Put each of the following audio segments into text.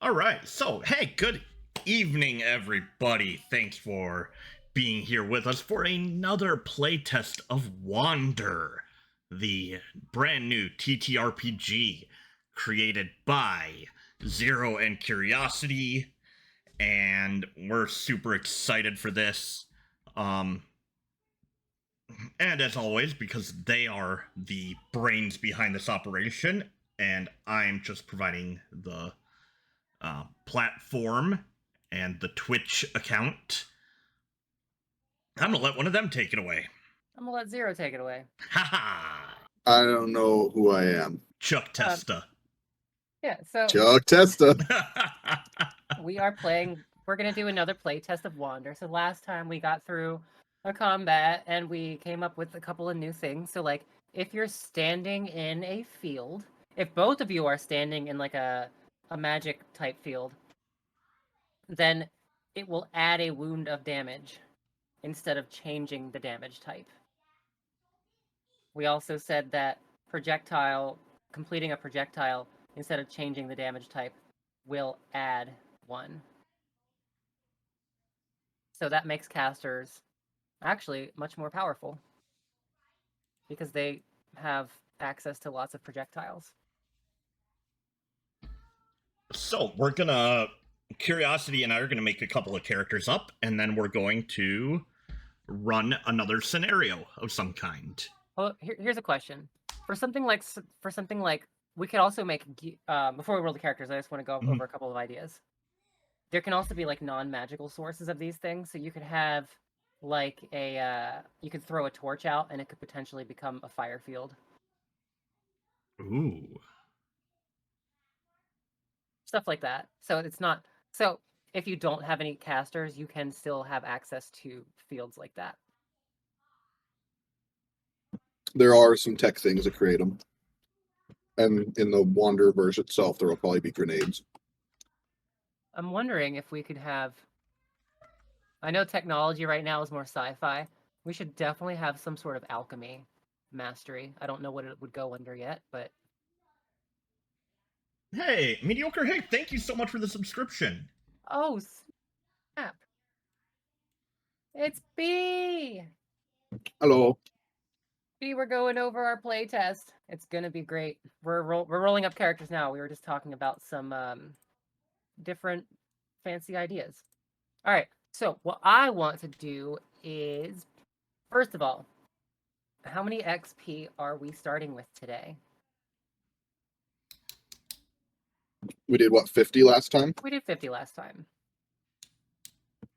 All right. So, hey, good evening, everybody. Thanks for being here with us for another playtest of Wander, the brand new TTRPG created by Zero and Curiosity, and we're super excited for this. And as always, because they are the brains behind this operation, and I'm just providing the platform and the Twitch account. I'm gonna let one of them take it away. I'm gonna let Zero take it away. Haha! I don't know who I am. Chuck Testa. Yeah, so Chuck Testa. we are playing. We're gonna do another play test of Wander. So last time we got through a combat and we came up with a couple of new things. So like, if you're standing in a field, if both of you are standing in like a magic type field, then it will add a wound of damage instead of changing the damage type. We also said that completing a projectile instead of changing the damage type will add 1. So that makes casters actually much more powerful because they have access to lots of projectiles. So Curiosity and I are gonna make a couple of characters up, and then we're going to run another scenario of some kind. Well, here's a question. For something like we could also make before we roll the characters, I just want to go over a couple of ideas. There can also be like non-magical sources of these things, so you could have like you could throw a torch out and it could potentially become a fire field. Ooh. Stuff like that. So it's not so if you don't have any casters, you can still have access to fields like that. There are some tech things that create them. And in the Wander verse itself, there will probably be grenades. I'm wondering if we could have... I know technology right now is more sci-fi. We should definitely have some sort of alchemy mastery. I don't know what it would go under yet, but... Hey, Mediocre Hey, thank you so much for the subscription. Oh, snap. It's B! Hello. B, we're going over our playtest. It's gonna be great. We're rolling up characters now. We were just talking about some different fancy ideas. All right, so what I want to do is, first of all, how many XP are we starting with today? We did, what, 50 last time? We did 50 last time.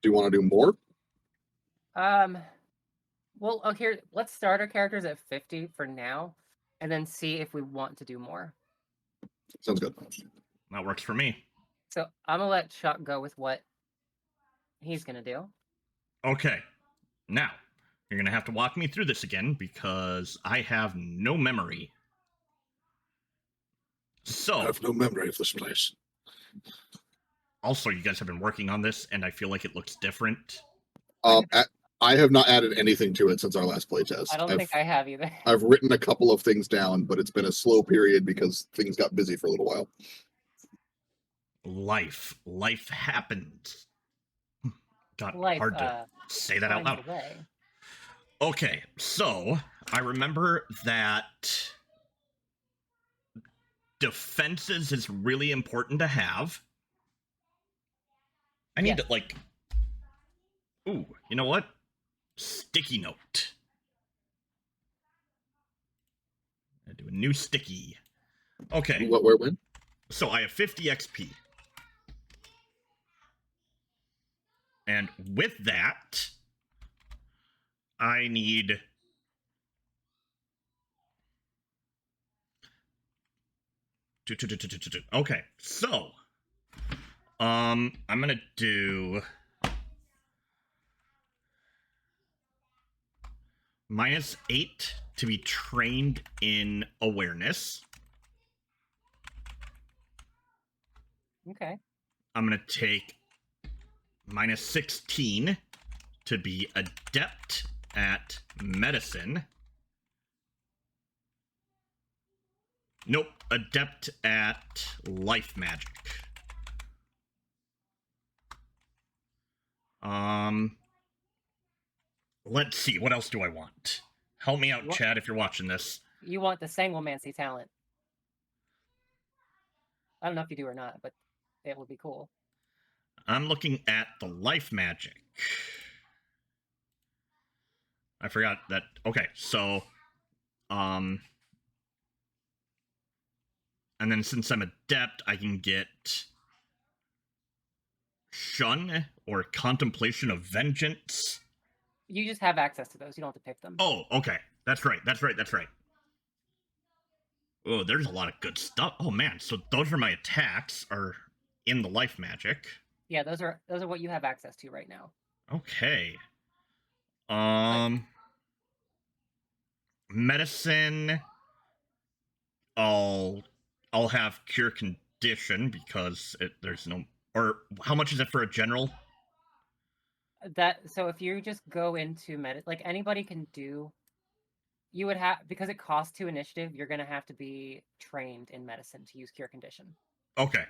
Do you want to do more? Well, okay, let's start our characters at 50 for now, and then see if we want to do more. Sounds good. That works for me. So I'm gonna let Chuck go with what he's gonna do. Okay. Now, you're gonna have to walk me through this again because I have no memory. So I have no memory of this place. Also, you guys have been working on this, and I feel like it looks different. I have not added anything to it since our last playtest. I don't think I have either. I've written a couple of things down, but it's been a slow period because things got busy for a little while. Life happens. God, Life, hard to say that out loud. Okay, so I remember that defenses is really important to have. I need to, like... Ooh, you know what? Sticky note. I do a new sticky. Okay. What, where, when? So I have 50 XP. And with that, I need... Okay, so... I'm gonna do... -8 to be trained in awareness. Okay. I'm going to take -16 to be adept at medicine. Nope, adept at life magic. Let's see. What else do I want? Help me out, Chad, if you're watching this. You want the Sanguimancy talent. I don't know if you do or not, but it would be cool. I'm looking at the life magic. I forgot that. Okay, so, and then since I'm adept, I can get Shun or Contemplation of Vengeance. You just have access to those. You don't have to pick them. Oh, okay. That's right. Oh, there's a lot of good stuff. Oh man, so those are my attacks are in the life magic. Yeah, those are what you have access to right now. Okay. Medicine. I'll have cure condition because there's no. Or how much is it for a general? So if you just go into like anybody can do. You would have, because it costs 2 initiative, you're going to have to be trained in medicine to use cure condition. Okay.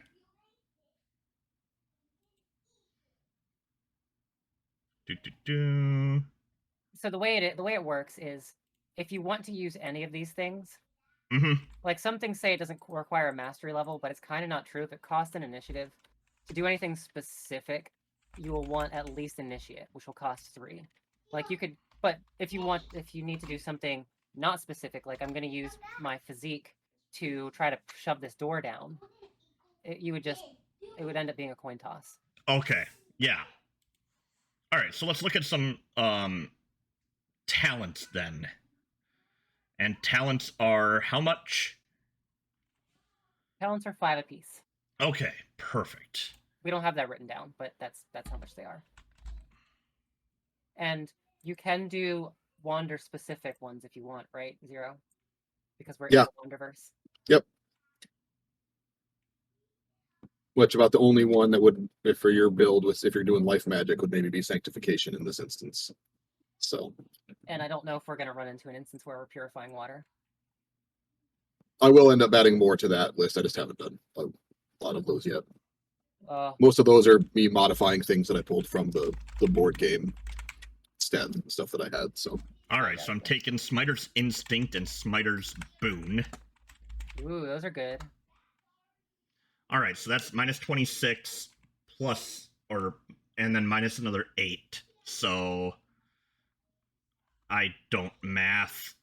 So the way it works is, if you want to use any of these things, mm-hmm. Like some things say it doesn't require a mastery level, but it's kind of not true. If it costs an initiative to do anything specific, you will want at least initiate, which will cost 3. Like you could, but if you need to do something not specific, like I'm going to use my physique to try to shove this door down, it would end up being a coin toss. Okay. Yeah. All right. So let's look at some talents then. And talents are how much? Talents are 5 apiece. Okay. Perfect. We don't have that written down, but that's how much they are. And you can do Wander specific ones if you want, right? 0, because we're in the Wanderverse. Yep. Which about the only one that would, if for your build, if you're doing life magic, would maybe be sanctification in this instance. So. And I don't know if we're going to run into an instance where we're purifying water. I will end up adding more to that list. I just haven't done a lot of those yet. Most of those are me modifying things that I pulled from the board game stat stuff that I had. So. All right, so I'm taking Smiter's Instinct and Smiter's Boon. Ooh, those are good. All right, so that's minus 26 plus, and then minus another 8. So I don't math.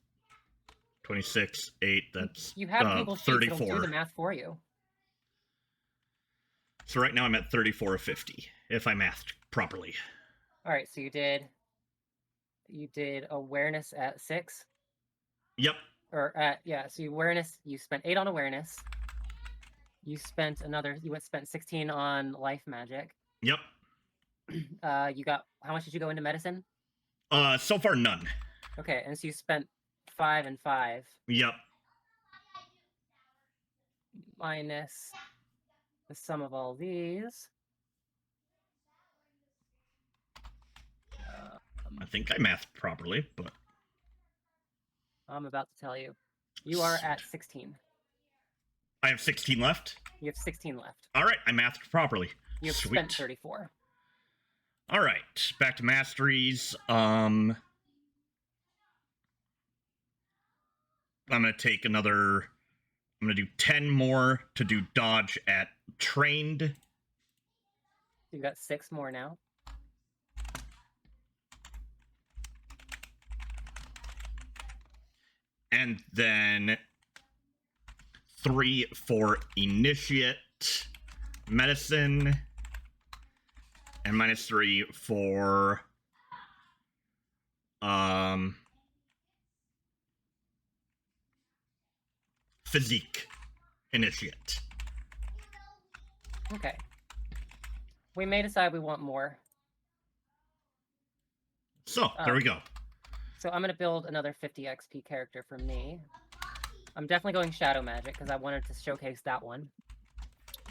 26, 8, that's you have people 34. That'll do the math for you. So right now I'm at 34 of 50, if I mathed properly. All right, so you did awareness at 6? Yep. So you spent 8 on awareness. You spent 16 on life magic. Yep. How much did you go into medicine? So far none. Okay, and so you spent 5 and 5. Yep. Minus the sum of all these. I think I mathed properly, but I'm about to tell you. You are at 16. I have 16 left? You have 16 left. All right, I mathed properly. You have spent 34. All right, back to masteries. I'm going to take another... I'm going to do 10 more to do dodge at trained. You've got 6 more now. And then 3 for initiate medicine. And minus 3 for physique initiate. Okay. We may decide we want more. So, there we go. So I'm going to build another 50 XP character for me. I'm definitely going Shadow Magic because I wanted to showcase that one.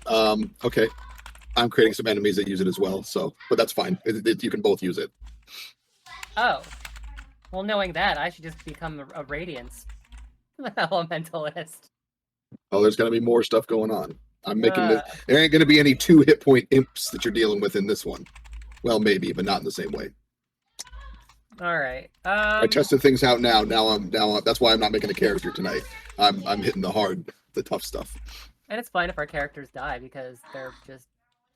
Okay. I'm creating some enemies that use it as well, but that's fine. You can both use it. Oh. Well, knowing that, I should just become a Radiance Elementalist. Oh, there's going to be more stuff going on. I'm making there ain't going to be any 2 hit point imps that you're dealing with in this one. Well, maybe, but not in the same way. All right. I tested things out now. Now that's why I'm not making a character tonight. I'm hitting the tough stuff. And it's fine if our characters die because they're just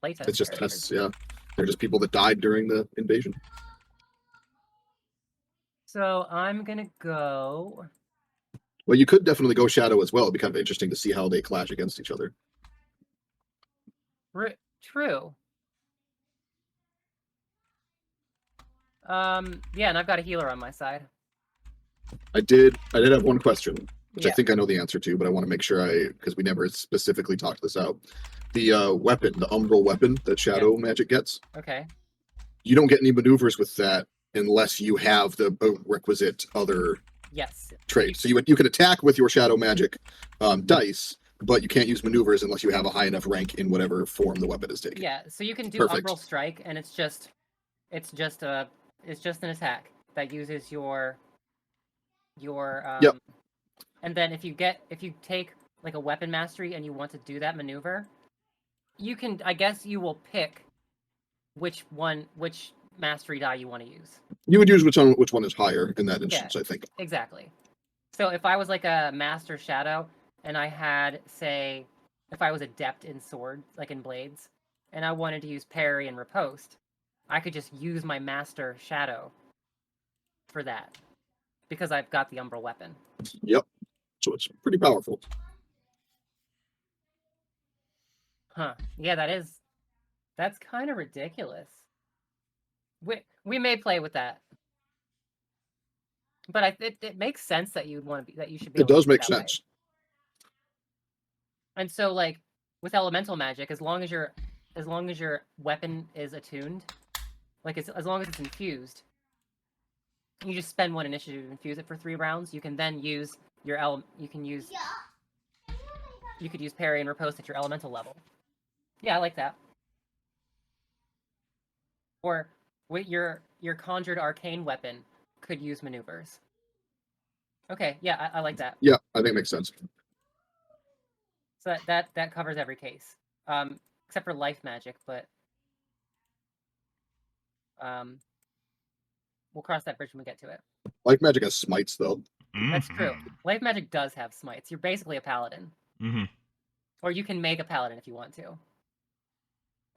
playtest. It's just characters. tests, yeah. They're just people that died during the invasion. So I'm gonna go. Well, you could definitely go Shadow as well. It'd be kind of interesting to see how they clash against each other. True. Yeah, and I've got a healer on my side. I did have one question, which I think I know the answer to, but I want to make sure because we never specifically talked this out. The weapon, the umbral weapon that Shadow magic gets. Okay. You don't get any maneuvers with that unless you have the requisite other traits. So you can attack with your Shadow magic dice, but you can't use maneuvers unless you have a high enough rank in whatever form the weapon is taking. Yeah, so you can do Perfect. Umbral Strike, and it's just an attack that uses your Yep. And then if you take like a weapon mastery and you want to do that maneuver, you can, I guess you will pick which mastery die you want to use. You would use which one is higher in that instance, I think. Exactly. So if I was like a Master Shadow and I had, say, if I was adept in sword, like in blades, and I wanted to use parry and riposte, I could just use my Master Shadow for that because I've got the Umbral weapon. Yep. So it's pretty powerful. Huh. Yeah, that's kind of ridiculous. We may play with that. But it makes sense that you should be. It does make sense. And so, like with elemental magic, as long as your weapon is attuned, like as long as it's infused, you just spend one initiative to infuse it for 3 rounds. You can then use your you could use parry and riposte at your elemental level. Yeah, I like that. Or with your conjured arcane weapon could use maneuvers. Okay, yeah, I like that. Yeah, I think it makes sense. So that covers every case, except for life magic, but we'll cross that bridge when we get to it. Life magic has smites, though. That's true. Life magic does have smites. You're basically a paladin. Mm-hmm. Or you can make a paladin if you want to.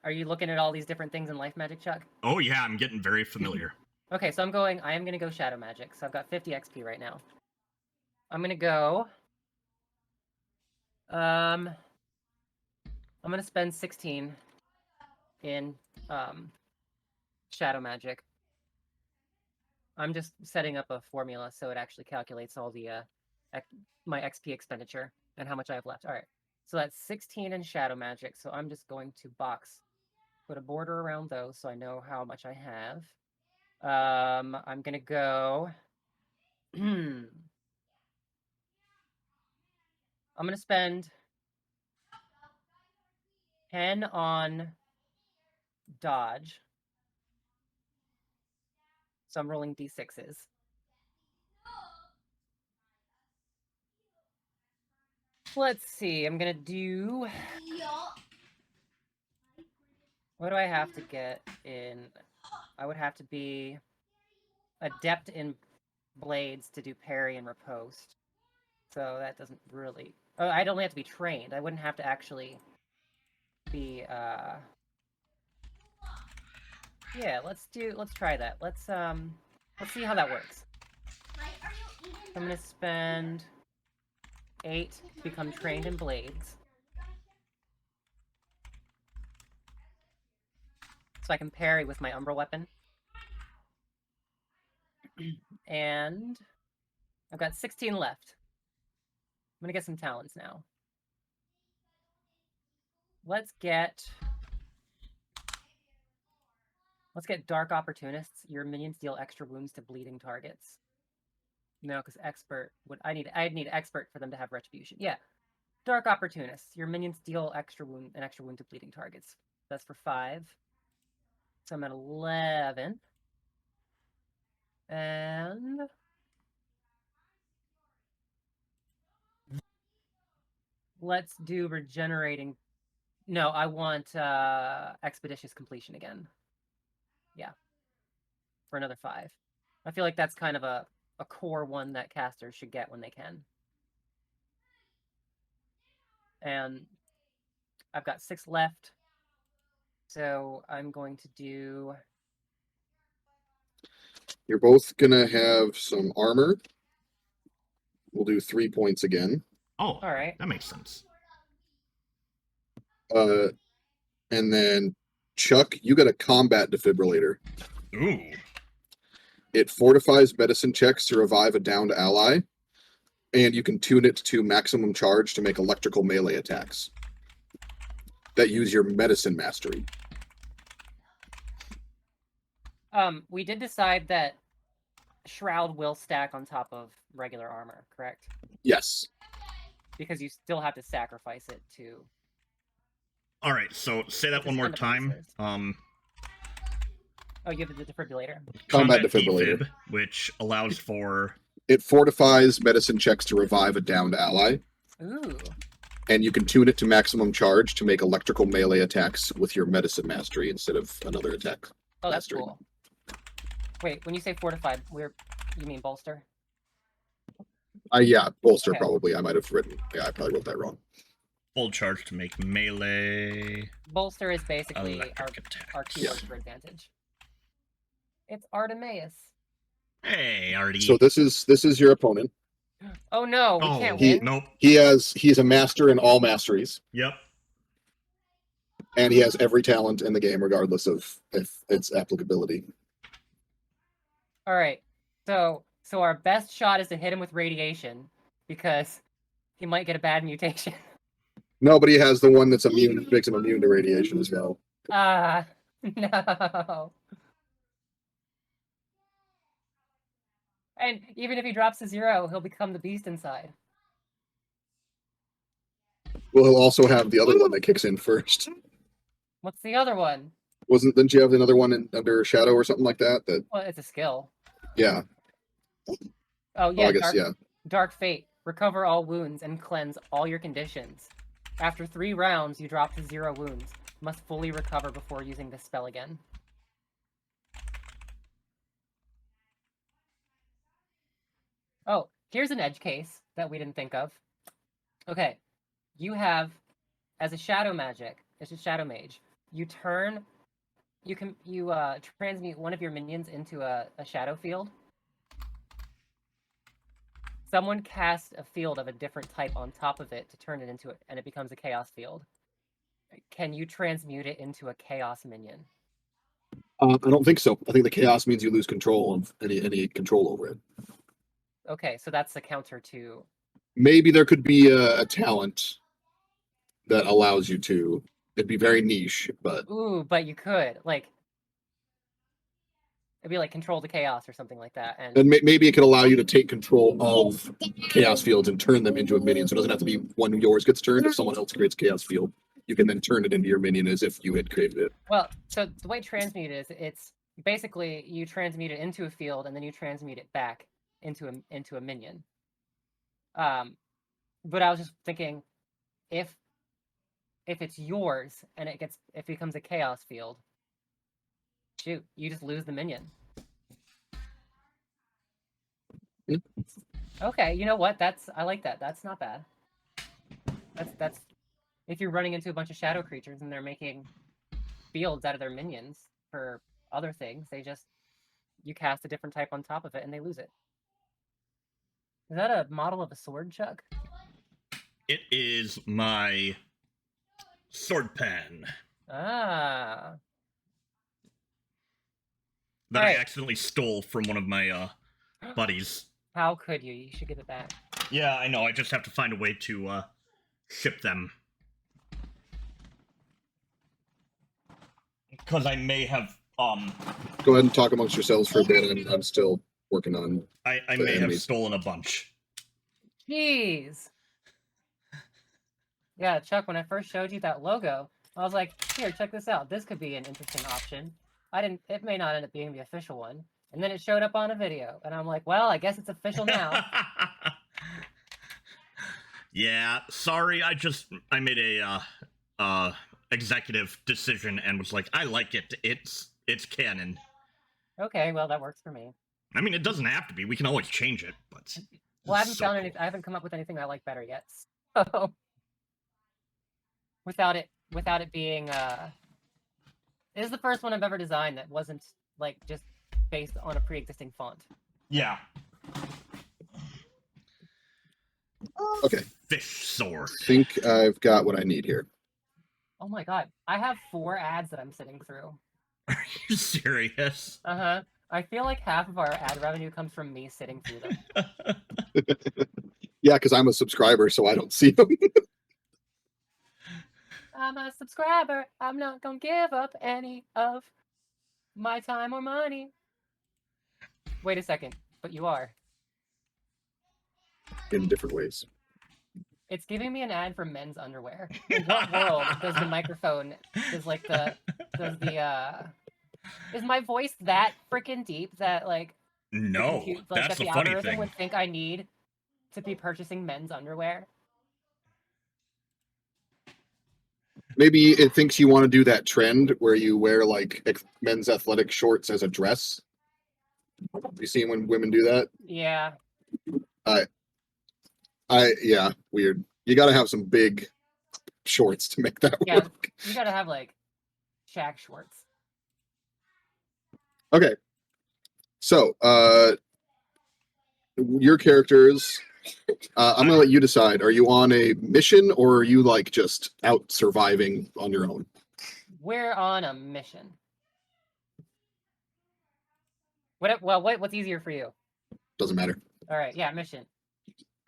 Are you looking at all these different things in life magic, Chuck? Oh yeah, I'm getting very familiar. Okay, so I am gonna go shadow magic. So I've got 50 XP right now. I'm gonna go. I'm gonna spend 16 in shadow magic. I'm just setting up a formula so it actually calculates all the my XP expenditure and how much I have left. All right, so that's 16 in shadow magic. So I'm just going to put a border around those so I know how much I have. I'm gonna go. I'm gonna spend 10 on dodge. So I'm rolling d6s. Let's see. I'm gonna do. What do I have to get in? I would have to be adept in blades to do parry and riposte. So that doesn't really. Oh, I'd only have to be trained. I wouldn't have to actually be. Yeah, let's try that. Let's see how that works. I'm gonna spend 8 to become trained in blades. So I can parry with my Umbral weapon. And I've got 16 left. I'm gonna get some talents now. Let's get Dark Opportunists. Your minions deal extra wounds to bleeding targets. No, because expert I'd need expert for them to have retribution. Yeah. Dark Opportunists. Your minions deal an extra wound to bleeding targets. That's for 5. So I'm at 11. And let's do regenerating. No, I want expeditious completion again. Yeah. For another 5. I feel like that's kind of a core one that casters should get when they can. And I've got 6 left. So I'm going to do... You're both gonna have some armor. We'll do 3 points again. Oh, all right. That makes sense. And then Chuck, you got a combat defibrillator. Ooh. It fortifies medicine checks to revive a downed ally, and you can tune it to maximum charge to make electrical melee attacks that use your medicine mastery. We did decide that Shroud will stack on top of regular armor, correct? Yes. Because you still have to sacrifice it to... All right, so say that one more time. Oh, you have the defibrillator. Combat defibrillator. Defib, which allows for... It fortifies medicine checks to revive a downed ally. Ooh. And you can tune it to maximum charge to make electrical melee attacks with your medicine mastery instead of another attack. Oh, that's mastery. cool. Wait, when you say fortified, you mean bolster? Yeah, bolster Okay. probably. I might have written. Yeah, I probably wrote that wrong. Full charge to make melee... Bolster is basically our keyword Yeah. for advantage. It's Artemis. Hey, Artie. So this is your opponent. Oh no, we can't he- win. Nope. He's a master in all masteries, Yep. and he has every talent in the game, regardless of if its applicability. All right. So our best shot is to hit him with radiation because he might get a bad mutation. No, but he has the one that's immune, makes him immune to radiation as well. No. And even if he drops to 0, he'll become the beast inside. Well, he'll also have the other one that kicks in first. What's the other one? Didn't you have another one under Shadow or something like that? Well, it's a skill. Yeah. Oh yeah, I guess Dark Fate. Recover all wounds and cleanse all your conditions. After 3 rounds, you drop to 0 wounds. Must fully recover before using this spell again. Oh, here's an edge case that we didn't think of. Okay, you have, as a shadow magic, as a shadow mage, you transmute one of your minions into a shadow field. Someone casts a field of a different type on top of it to turn it into it, and it becomes a chaos field. Can you transmute it into a chaos minion? I don't think so. I think the chaos means you lose control of any control over it. Okay, so that's the counter to... Maybe there could be a talent that allows you to. It'd be very niche, but... Ooh, but you could, like... It'd be like control the chaos or something like that. And maybe it could allow you to take control of chaos fields and turn them into a minion. So it doesn't have to be when yours gets turned. If someone else creates a chaos field, you can then turn it into your minion as if you had created it. Well, so the way transmute is, it's basically you transmute it into a field and then you transmute it back into a minion. But I was just thinking, if it's yours and it becomes a chaos field, shoot, you just lose the minion. Okay, you know what? I like that. That's not bad. That's if you're running into a bunch of shadow creatures and they're making fields out of their minions for other things, you cast a different type on top of it and they lose it. Is that a model of a sword, Chuck? It is my sword pen. Ah. That Alright. I accidentally stole from one of my buddies. How could you? You should give it back. Yeah, I know. I just have to find a way to ship them. Because I may have Go ahead and talk amongst yourselves for a bit. I'm still working on. I may have stolen a bunch. Jeez. Yeah, Chuck, when I first showed you that logo, I was like, here, check this out. This could be an interesting option. It may not end up being the official one. And then it showed up on a video. And I'm like, well, I guess it's official now. Yeah, sorry, I made a executive decision and was like, I like it. It's canon. Okay, well that works for me. I mean, it doesn't have to be. We can always change it, but well, I haven't found any. I haven't come up with anything I like better yet. So without it being this is the first one I've ever designed that wasn't like just based on a pre-existing font. Yeah. Okay. Fish sword. I think I've got what I need here. Oh my god, I have 4 ads that I'm sitting through. Are you serious? Uh-huh. I feel like half of our ad revenue comes from me sitting through them. Yeah, because I'm a subscriber, so I don't see them. I'm a subscriber. I'm not gonna give up any of my time or money. Wait a second, but you are. In different ways. It's giving me an ad for men's underwear. In what world does the microphone, is my voice that freaking deep that like No, that's the funny algorithm thing. would think I need to be purchasing men's underwear? Maybe it thinks you want to do that trend where you wear like men's athletic shorts as a dress. You seen when women do that? Yeah. Yeah, weird. You got to have some big shorts to make that work. You got to have like Shaq shorts. Okay. So, your characters, I'm gonna let you decide. Are you on a mission or are you like just out surviving on your own? We're on a mission. What's easier for you? Doesn't matter. All right, yeah, mission.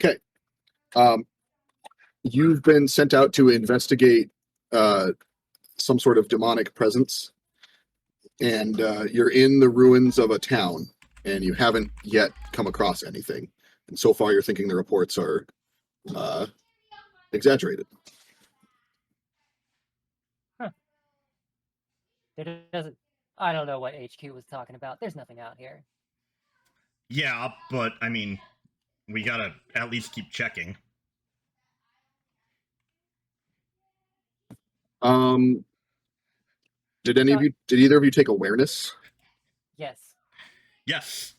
Okay. You've been sent out to investigate some sort of demonic presence, and you're in the ruins of a town, and you haven't yet come across anything. And so far, you're thinking the reports are exaggerated. Huh. I don't know what HQ was talking about. There's nothing out here. Yeah, but I mean, we gotta at least keep checking. Did either of you take awareness? Yes. Yes.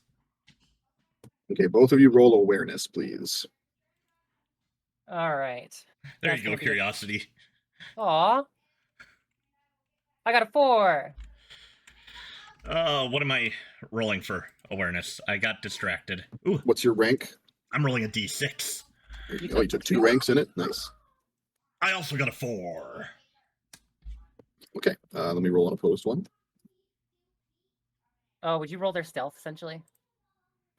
Okay, both of you roll awareness, please. All right. There you go, curiosity. Aw. I got a 4. What am I rolling for awareness? I got distracted. Ooh. What's your rank? I'm rolling a d6. There you go. You took 2 ranks in it. Nice. I also got a 4. Okay, let me roll an opposed one. Oh, would you roll their stealth, essentially?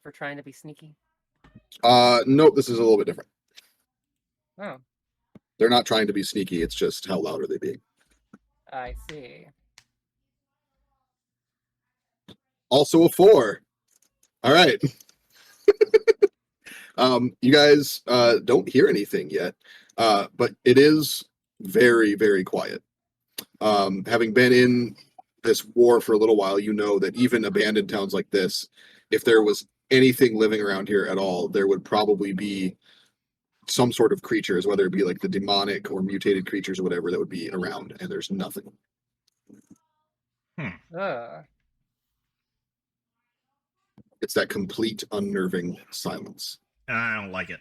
For trying to be sneaky? Nope, this is a little bit different. Oh. They're not trying to be sneaky, it's just how loud are they being. I see. Also a 4. All right. You guys don't hear anything yet, but it is very, very quiet. Having been in this war for a little while, you know that even abandoned towns like this, if there was anything living around here at all, there would probably be some sort of creatures, whether it be like the demonic or mutated creatures or whatever that would be around, and there's nothing. It's that complete unnerving silence. I don't like it.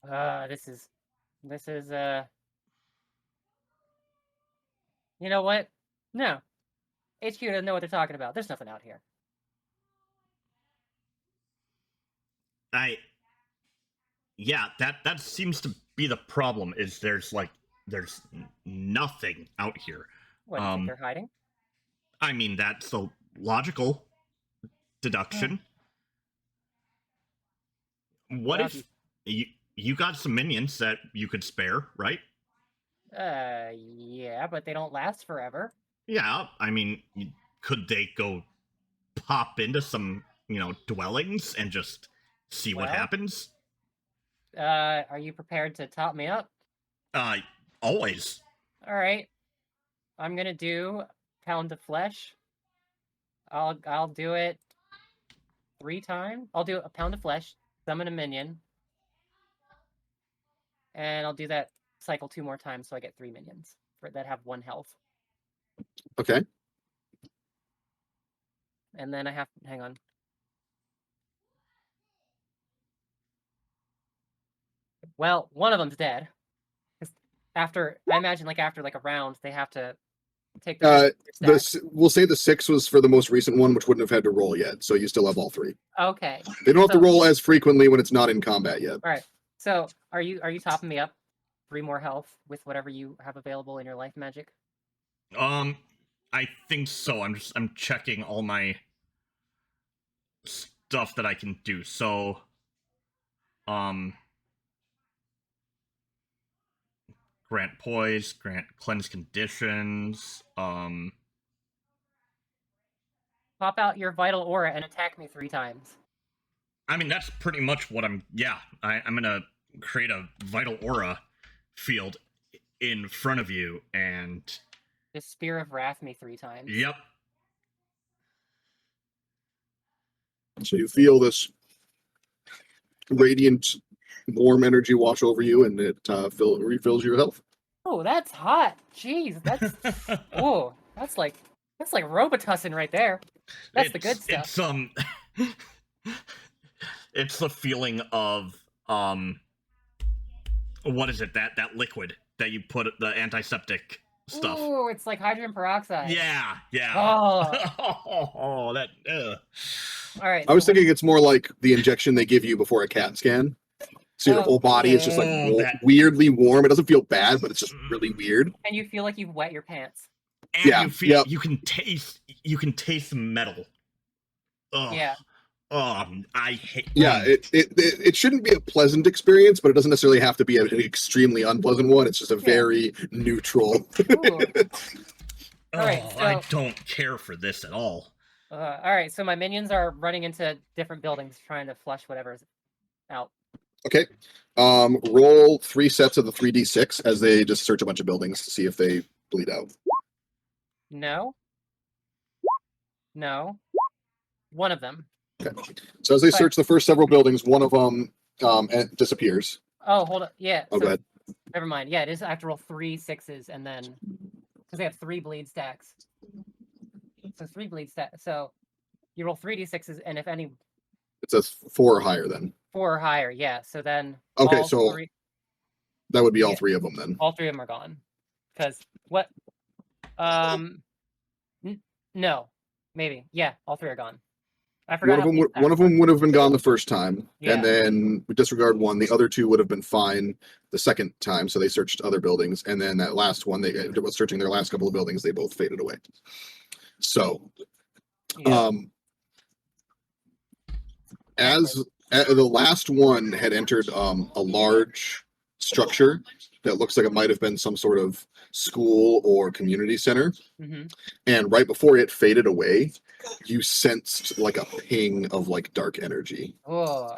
This is you know what? No. HQ doesn't know what they're talking about. There's nothing out here. Yeah, that seems to be the problem, is there's nothing out here. What, do you think they're hiding? I mean, that's the logical deduction. What if you got some minions that you could spare, right? Yeah, but they don't last forever. Yeah, I mean, could they go pop into some, dwellings and just see what happens? Are you prepared to top me up? Always. All right. I'm gonna do pound of flesh. I'll do it 3 times. I'll do a pound of flesh, summon a minion, and I'll do that cycle 2 more times so I get 3 minions that have 1 health. Okay. And then I have hang on. Well, one of them's dead. After I imagine after a round, they have to take the we'll say the 6 was for the most recent one, which wouldn't have had to roll yet. So you still have all 3. Okay. They don't have to roll as frequently when it's not in combat yet. All right. So are you topping me up 3 more health with whatever you have available in your life magic? I think so. I'm checking all my stuff that I can do. So, grant poise, grant cleanse conditions. Pop out your vital aura and attack me 3 times. I mean, that's pretty much what I'm. Yeah, I'm gonna create a vital aura field in front of you and. Just Spear of Wrath me 3 times. Yep. So you feel this radiant, warm energy wash over you, and it refills your health. Oh, that's hot. Jeez, that's oh, that's like Robitussin right there. That's the good stuff. It's the feeling of what is it, that liquid that you put the antiseptic stuff. Ooh, it's like hydrogen peroxide. Yeah. Oh, that. All right. I was thinking it's more like the injection they give you before a CAT scan. So your whole body is just weirdly warm. It doesn't feel bad, but it's just really weird. And you feel like you've wet your pants. And you can taste metal. Ugh. Yeah. I hate. Yeah, it shouldn't be a pleasant experience, but it doesn't necessarily have to be an extremely unpleasant one. It's just a very neutral. All right, so, I don't care for this at all. All right, so my minions are running into different buildings trying to flush whatever's out. Okay. Roll 3 sets of the 3d6 as they just search a bunch of buildings to see if they bleed out. No. One of them. Okay. So as they search the first several buildings, one of them disappears. Oh, hold on. Yeah. Oh, go ahead. Never mind. Yeah, it is. I have to roll 3 6s and then because they have 3 bleed stacks. So 3 bleed stacks. So you roll 3d6s, and if any, it says 4 or higher. Then 4 or higher. Yeah. So then. Okay, so that would be all 3 of them then. All 3 of them are gone. Because what? No, maybe. Yeah, all 3 are gone. I forgot. One of them would have been gone the first time, and then we disregard 1. The other 2 would have been fine the second time, so they searched other buildings, and then that last one, they was searching their last couple of buildings. They both faded away. So, as the last one had entered a large structure that looks like it might have been some sort of school or community center, and right before it faded away, you sensed like a ping of dark energy. Oh,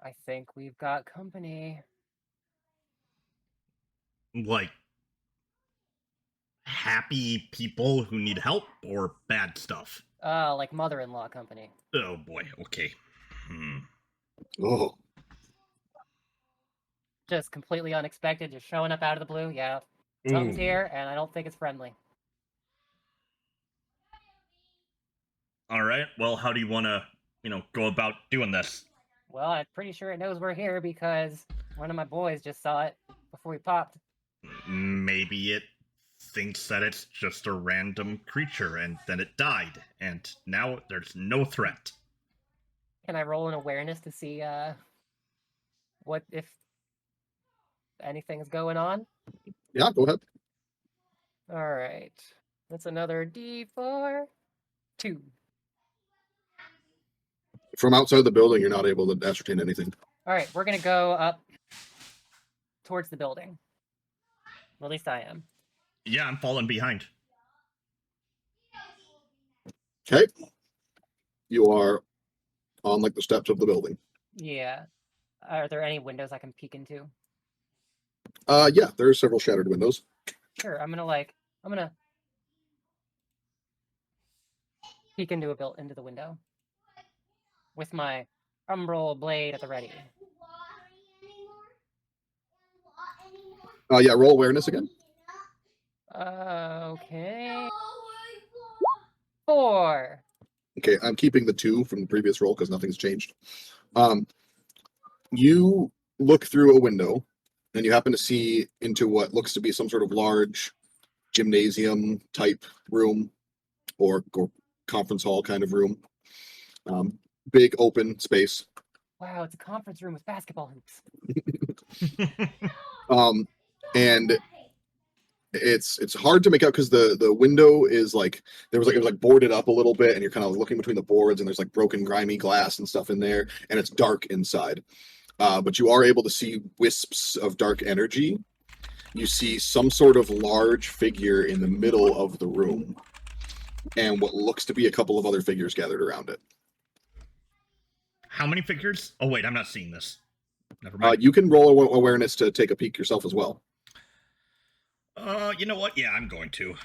I think we've got company. Like happy people who need help or bad stuff? Like mother-in-law company. Oh boy, okay. Oh. Just completely unexpected, just showing up out of the blue. Yeah. Something's here, and I don't think it's friendly. Alright, well, how do you want to, go about doing this? Well, I'm pretty sure it knows we're here because one of my boys just saw it before we popped. Maybe it thinks that it's just a random creature and then it died, and now there's no threat. Can I roll an awareness to see what if anything's going on? Yeah, go ahead. All right. That's another D4. 2. From outside the building, you're not able to ascertain anything. All right, we're going to go up towards the building. Well, at least I am. Yeah, I'm falling behind. Okay. You are on the steps of the building. Yeah. Are there any windows I can peek into? Yeah, there are several shattered windows. Sure, I'm gonna peek into the window with my umbral blade at the ready. Yeah, roll awareness again. Okay. 4. Okay, I'm keeping the 2 from the previous roll because nothing's changed. You look through a window and you happen to see into what looks to be some sort of large gymnasium type room or conference hall kind of room. Big open space. Wow, it's a conference room with basketball hoops. And it's hard to make out because the window is like it was like boarded up a little bit, and you're kind of looking between the boards, and there's like broken, grimy glass and stuff in there, and it's dark inside. But you are able to see wisps of dark energy. You see some sort of large figure in the middle of the room, and what looks to be a couple of other figures gathered around it. How many figures? Oh wait, I'm not seeing this. Never mind. You can roll awareness to take a peek yourself as well. You know what? Yeah, I'm going to.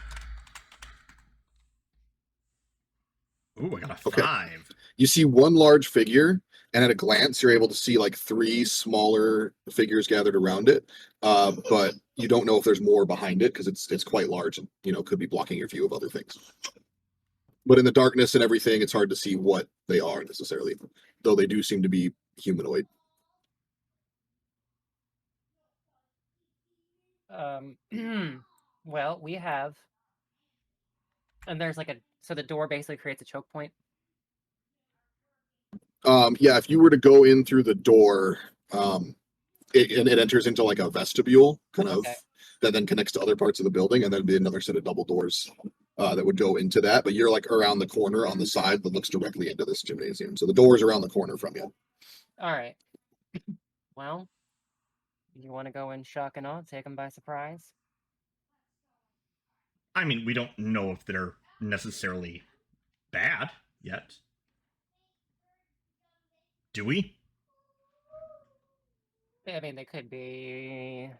Ooh, I got a 5. Okay. You see one large figure, and at a glance, you're able to see like 3 smaller figures gathered around it. But you don't know if there's more behind it because it's quite large and could be blocking your view of other things. But in the darkness and everything, it's hard to see what they are necessarily, though they do seem to be humanoid. Well, we have, and there's like so the door basically creates a choke point. Yeah, if you were to go in through the door, it enters into like a vestibule kind of that then connects to other parts of the building, and then be another set of double doors that would go into that. But you're like around the corner on the side that looks directly into this gymnasium. So the door is around the corner from you. All right. Well, you want to go in shock and awe, take them by surprise? I mean, we don't know if they're necessarily bad yet. Do we? I mean, they could be.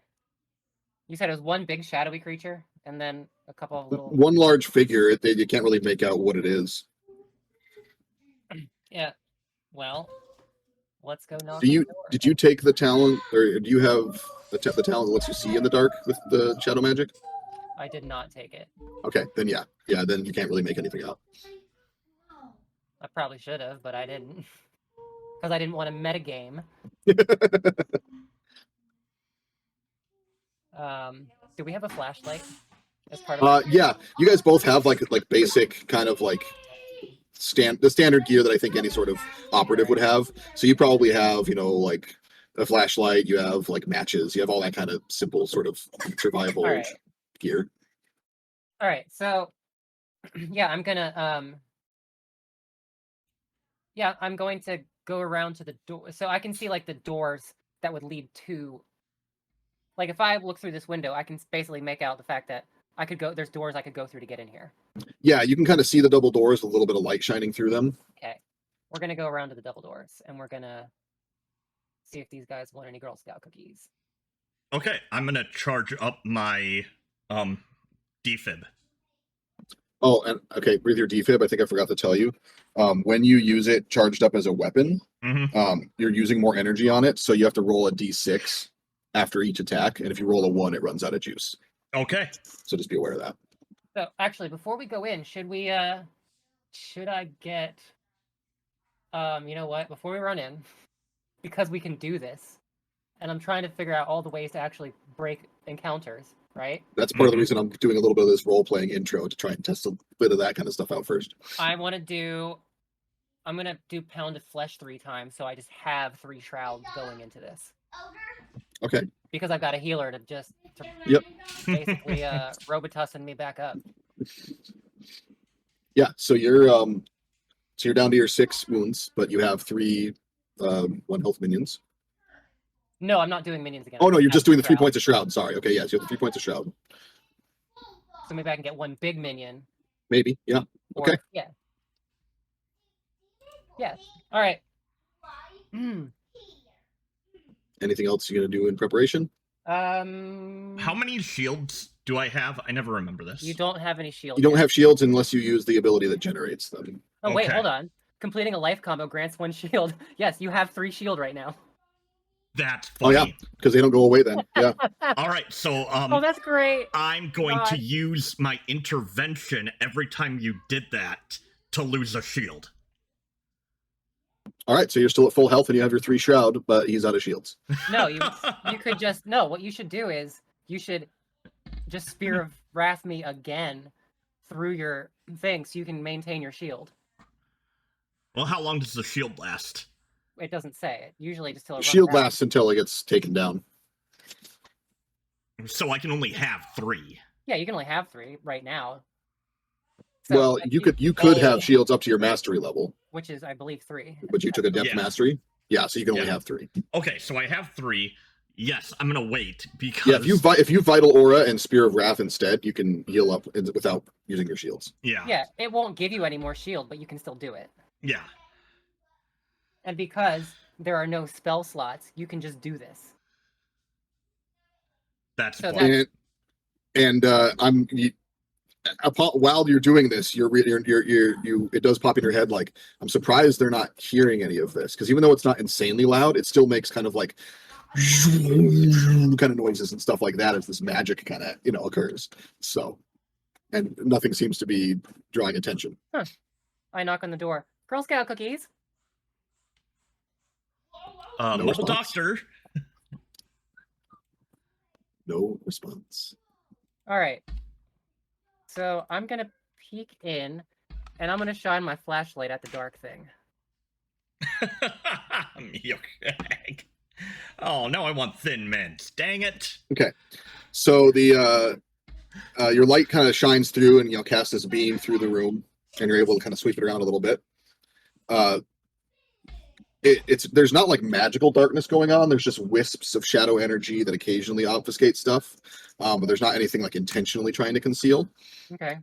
You said it was one big shadowy creature, and then a couple of little. One large figure. You can't really make out what it is. Yeah. Well, let's go knock. Did you take the talent, or do you have the talent that lets you see in the dark with the shadow magic? I did not take it. Okay, then yeah, then you can't really make anything out. I probably should have, but I didn't, because I didn't want to metagame. Do we have a flashlight as part of? Yeah, you guys both have like basic kind of like the standard gear that I think any sort of operative would have. So you probably have like a flashlight. You have like matches. You have all that kind of simple sort of survival gear. All right, so yeah, I'm gonna I'm going to go around to the door, so I can see like the doors that would lead to. Like if I look through this window, I can basically make out the fact that I could go. There's doors I could go through to get in here. Yeah, you can kind of see the double doors, a little bit of light shining through them. Okay, we're gonna go around to the double doors, and we're gonna see if these guys want any Girl Scout cookies. Okay, I'm gonna charge up my defib. Oh, and okay, with your defib, I think I forgot to tell you. When you use it charged up as a weapon, you're using more energy on it, so you have to roll a d6 after each attack, and if you roll a 1, it runs out of juice. Okay. So just be aware of that. So actually, before we go in, should I get you know what? Before we run in, because we can do this, and I'm trying to figure out all the ways to actually break encounters, right? That's part of the reason I'm doing a little bit of this role-playing intro, to try and test a bit of that kind of stuff out first. I'm gonna do pounded flesh 3 times, so I just have 3 shrouds going into this. Okay. Because I've got a healer to basically Robitussin me back up. Yeah, so you're down to your 6 wounds, but you have 3 1 health minions. No, I'm not doing minions again. Oh no, you're just doing the 3 points of shroud. Sorry. Okay, yes, you have the 3 points of shroud. So maybe I can get 1 big minion. Maybe, yeah. Okay. Yeah. Yeah. All right. Anything else you're gonna do in preparation? How many shields do I have? I never remember this. You don't have any shields. You don't have shields unless you use the ability that generates them. Oh wait, hold on. Completing a life combo grants 1 shield. Yes, you have 3 shield right now. That's funny. Oh yeah, because they don't go away then. Yeah. All right, so Oh, that's great. I'm going to God. use my intervention every time you did that to lose a shield. All right, so you're still at full health and you have your 3 shroud, but he's out of shields. No, you could just no. What you should do is you should just Spear of Wrath me again through your thing, so you can maintain your shield. Well, how long does the shield last? It doesn't say. It usually just till it Shield runs out. lasts until it gets taken down. So I can only have 3. Yeah, you can only have 3 right now. So, Well, but you could have shields up to your mastery level, which is, I believe, 3. but you took a depth Yeah. mastery. Yeah, so you can only Yeah. have 3. Okay, so I have 3. Yes, I'm gonna wait because Yeah, if you vital aura and Spear of Wrath instead, you can heal up without using your shields. Yeah, it won't give you any more shield, but you can still do it. Yeah. And because there are no spell slots, you can just do this. That's So fun. While you're doing this, it does pop in your head like, I'm surprised they're not hearing any of this, because even though it's not insanely loud, it still makes kind of like kind of noises and stuff like that as this magic kind of occurs. So, and nothing seems to be drawing attention. Huh. I knock on the door. Girl Scout cookies. No Mobile response. doctor. No response. All right. So I'm gonna peek in, and I'm gonna shine my flashlight at the dark thing. Milk. Oh, now I want Thin Mint. Dang it. Okay, so the your light kind of shines through and casts this beam through the room, and you're able to kind of sweep it around a little bit. There's not like magical darkness going on. There's just wisps of shadow energy that occasionally obfuscate stuff, but there's not anything like intentionally trying to conceal. Okay.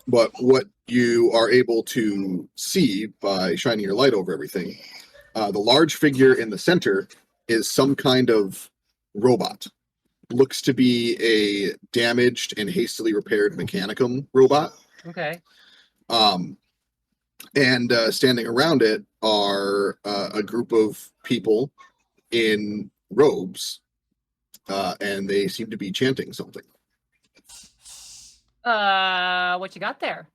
But what you are able to see by shining your light over everything, the large figure in the center is some kind of robot. Looks to be a damaged and hastily repaired Mechanicum robot. Okay. And standing around it are a group of people in robes, and they seem to be chanting something. What you got there?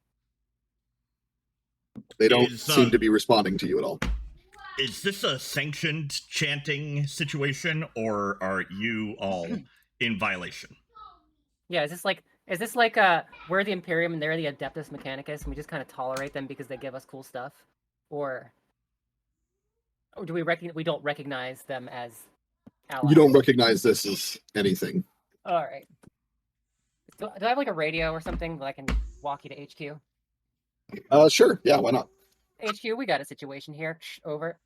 They don't seem to be responding to you at all. Is this a sanctioned chanting situation, or are you all in violation? Yeah, is this like we're the Imperium and they're the Adeptus Mechanicus, and we just kind of tolerate them because they give us cool stuff, or do we don't recognize them as allies? You don't recognize this as anything. All right. Do I have like a radio or something that I can walk you to HQ? Sure. Yeah, why not? HQ, we got a situation here. Over.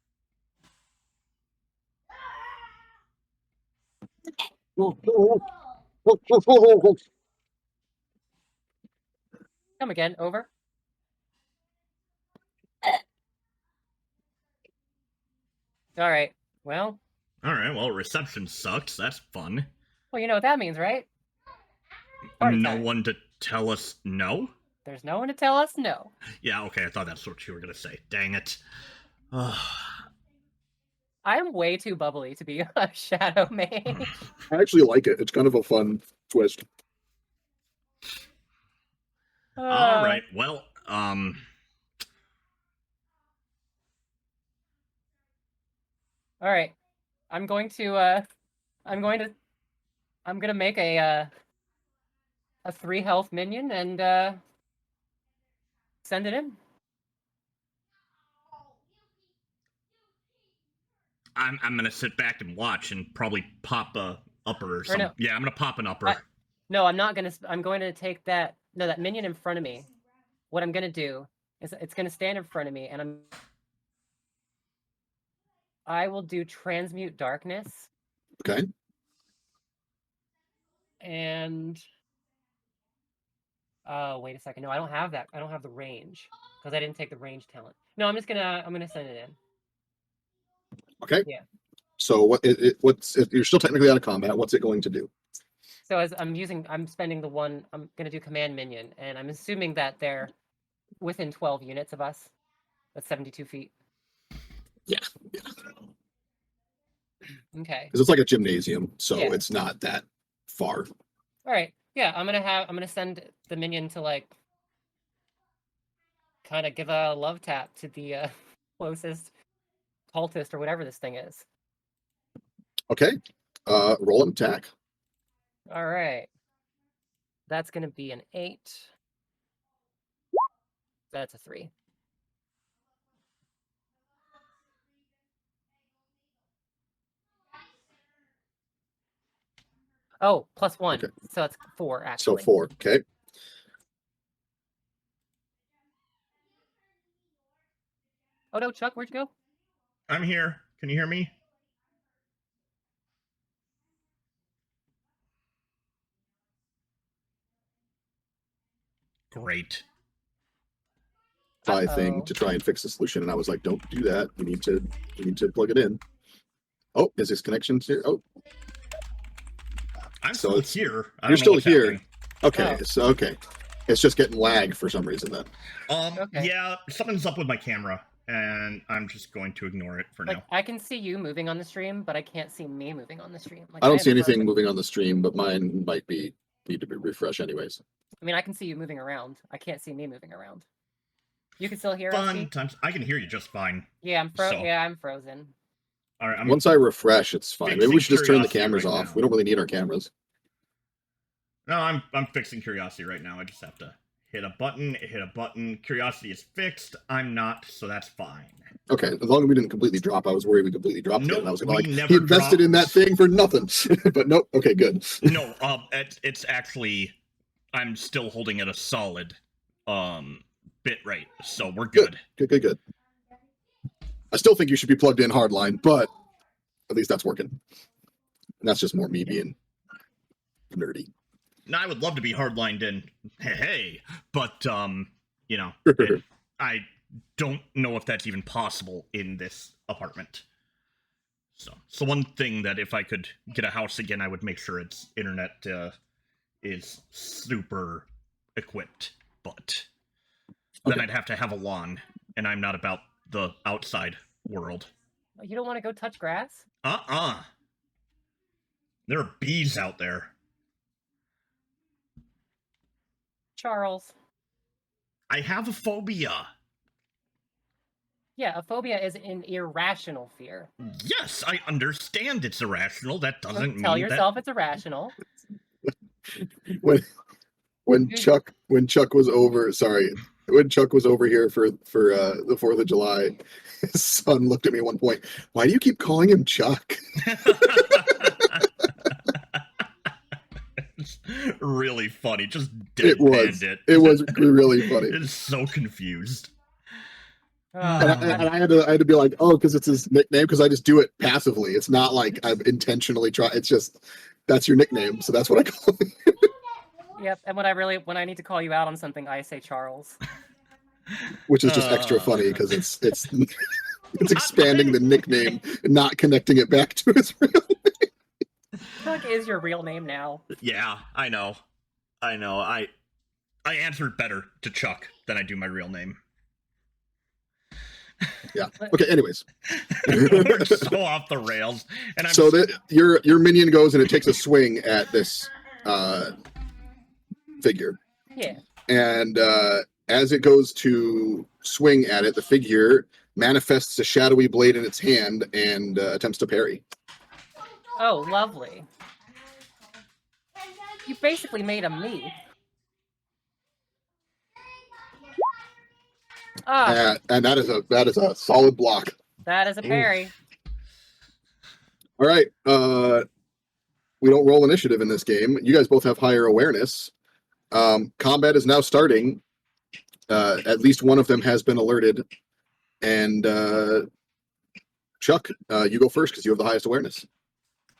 Come again. Over. All right. Well. All right. Well, reception sucks. That's fun. Well, you know what that means, right? Party No time. one to tell us no? There's no one to tell us no. Yeah, okay, I thought that's what you were gonna say. Dang it. I am way too bubbly to be a shadow mage. I actually like it. It's kind of a fun twist. All right. Well, All right. I'm gonna make a 3 health minion and send it in. I'm gonna sit back and watch and probably pop a upper or something. no. Yeah, I'm gonna pop an upper. No, I'm not gonna. I'm going to take that minion in front of me. What I'm gonna do is it's gonna stand in front of me, and I will do transmute darkness. Okay. And oh, wait a second. No, I don't have that. I don't have the range because I didn't take the range talent. No, I'm gonna send it in. Okay. Yeah. So you're still technically out of combat. What's it going to do? So as I'm spending the one, I'm gonna do command minion, and I'm assuming that they're within 12 units of us. That's 72 feet. Yeah. Okay. Because it's like a gymnasium, so Yeah. it's not that far. All right. Yeah, I'm gonna send the minion to like kind of give a love tap to the closest cultist or whatever this thing is. Okay. Roll an attack. All right. That's gonna be an 8. That's a 3. Oh, +1. Okay. So that's 4 actually. So 4. Okay. Oh no, Chuck, where'd you go? I'm here. Can you hear me? Great. Thing to try and fix the solution, and I was like, "Don't do that. We need to plug it in." Oh, is this connection here? Oh, I'm So still here. I you're don't know still what's here. happening. okay. Oh. So okay, it's just getting lagged for some reason then. Okay. Yeah, something's up with my camera, and I'm just going to ignore it for Like now. I can see you moving on the stream, but I can't see me moving on the stream. Like I don't am see anything frozen. moving on the stream, but mine might need to be refreshed anyways. I mean, I can see you moving around. I can't see me moving around. You can still hear us Fun speak? times. I can hear you just fine. Yeah, I'm So- I'm frozen. All right, I'm Once I refresh, it's fine. Maybe we should just turn the fixing cameras curiosity right off. now. We don't really need our cameras. No, I'm fixing curiosity right now. I just have to hit a button. Curiosity is fixed. I'm not, so that's fine. Okay, as long as we didn't completely drop. I was worried we completely dropped it. Nope, And I was we like, never he invested in that dropped. thing for nothing. But nope. Okay, good. No, it's actually, I'm still holding it a solid bit rate, so we're good. Good. I still think you should be plugged in hardline, but at least that's working. And that's just more me being nerdy. Now, I would love to be hardlined in, hey, but you know, I don't know if that's even possible in this apartment. So one thing that if I could get a house again, I would make sure its internet is super equipped, but then I'd have to have a lawn, and I'm not about the outside world. You don't want to go touch grass? There are bees out there. Charles. I have a phobia. Yeah, a phobia is an irrational fear. Yes, I understand it's irrational. That doesn't Tell mean yourself it's irrational. When Chuck was over, when Chuck was over here for the 4th of July, his son looked at me at one point. Why do you keep calling him Chuck? It's really funny. Just It was. It was really funny. It's so confused. And I had to be like, oh, because it's his nickname. Because I just do it passively. It's not like I've intentionally tried. It's just that's your nickname, so that's what I call it. Yep. And when I need to call you out on something, I say Charles. Which is just extra funny because it's expanding the nickname and not connecting it back to his real name. Chuck is your real name now. Yeah, I know. I answered better to Chuck than I do my real name. Yeah. Okay. Anyways, We're so off the rails, and so your minion goes and it takes a swing at this figure. Yeah. And as it goes to swing at it, the figure manifests a shadowy blade in its hand and attempts to parry. Oh, lovely. You basically made a me. And that is a solid block. That is a parry. All right. We don't roll initiative in this game. You guys both have higher awareness. Combat is now starting. At least one of them has been alerted. And Chuck, you go first because you have the highest awareness.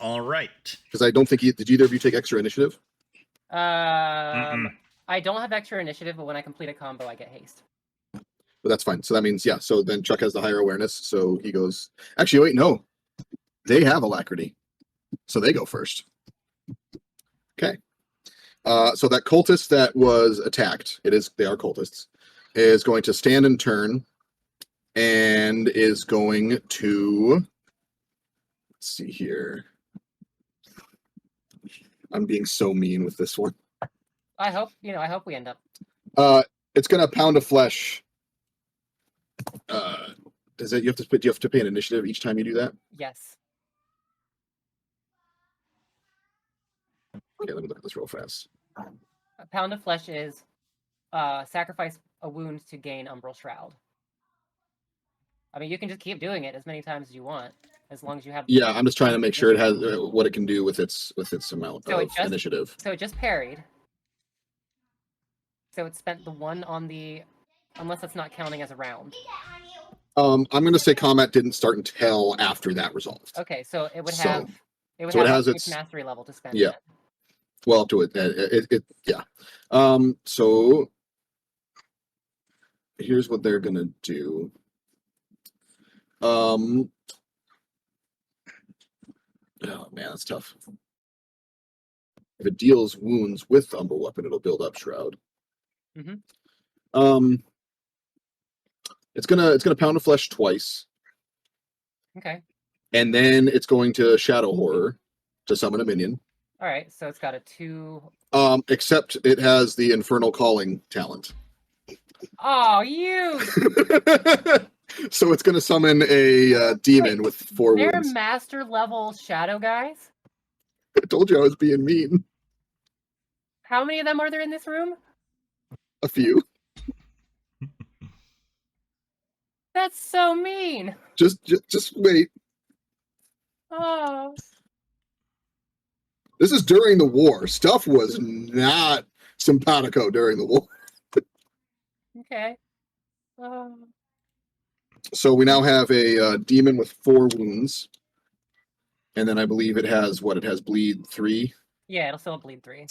All right. Because I don't think did either of you take extra initiative? I don't have extra initiative, but when I complete a combo, I get haste. But that's fine. So that means, yeah. So then Chuck has the higher awareness. So he goes. Actually, wait, no. They have alacrity, so they go first. Okay. So that cultist that was attacked, they are cultists, is going to stand and turn, and is going to. Let's Let's see here. I'm being so mean with this one. I hope we end up. It's gonna pound of flesh. Do you have to pay an initiative each time you do that? Yes. Okay, let me look at this real fast. A pound of flesh is sacrifice a wound to gain Umbral Shroud. I mean, you can just keep doing it as many times as you want, as long as you have. Yeah, I'm just trying to make sure it has what it can do with its amount of initiative. So it just parried. So it spent the one on the, unless it's not counting as a round. I'm gonna say combat didn't start until after that resolved. Okay, so it would So- have. It would so it have has its its- mastery level to spend. Yeah. That. Well, up to it. Yeah. So here's what they're gonna do. Oh man, that's tough. If it deals wounds with Umbral Weapon, it'll build up Shroud. Mm-hmm. It's gonna pound of flesh twice. Okay. And then it's going to Shadow Horror to summon a minion. All right, so it's got a 2. Except it has the Infernal Calling talent. Oh, you! So it's going to summon a demon with 4 They're wounds. master level shadow guys? I told you I was being mean. How many of them are there in this room? A few. That's so mean. Just wait. Oh. This is during the war. Stuff was not simpatico during the war. Okay. Oh. So we now have a demon with 4 wounds. And then I believe it has bleed 3. Yeah, it'll still bleed 3.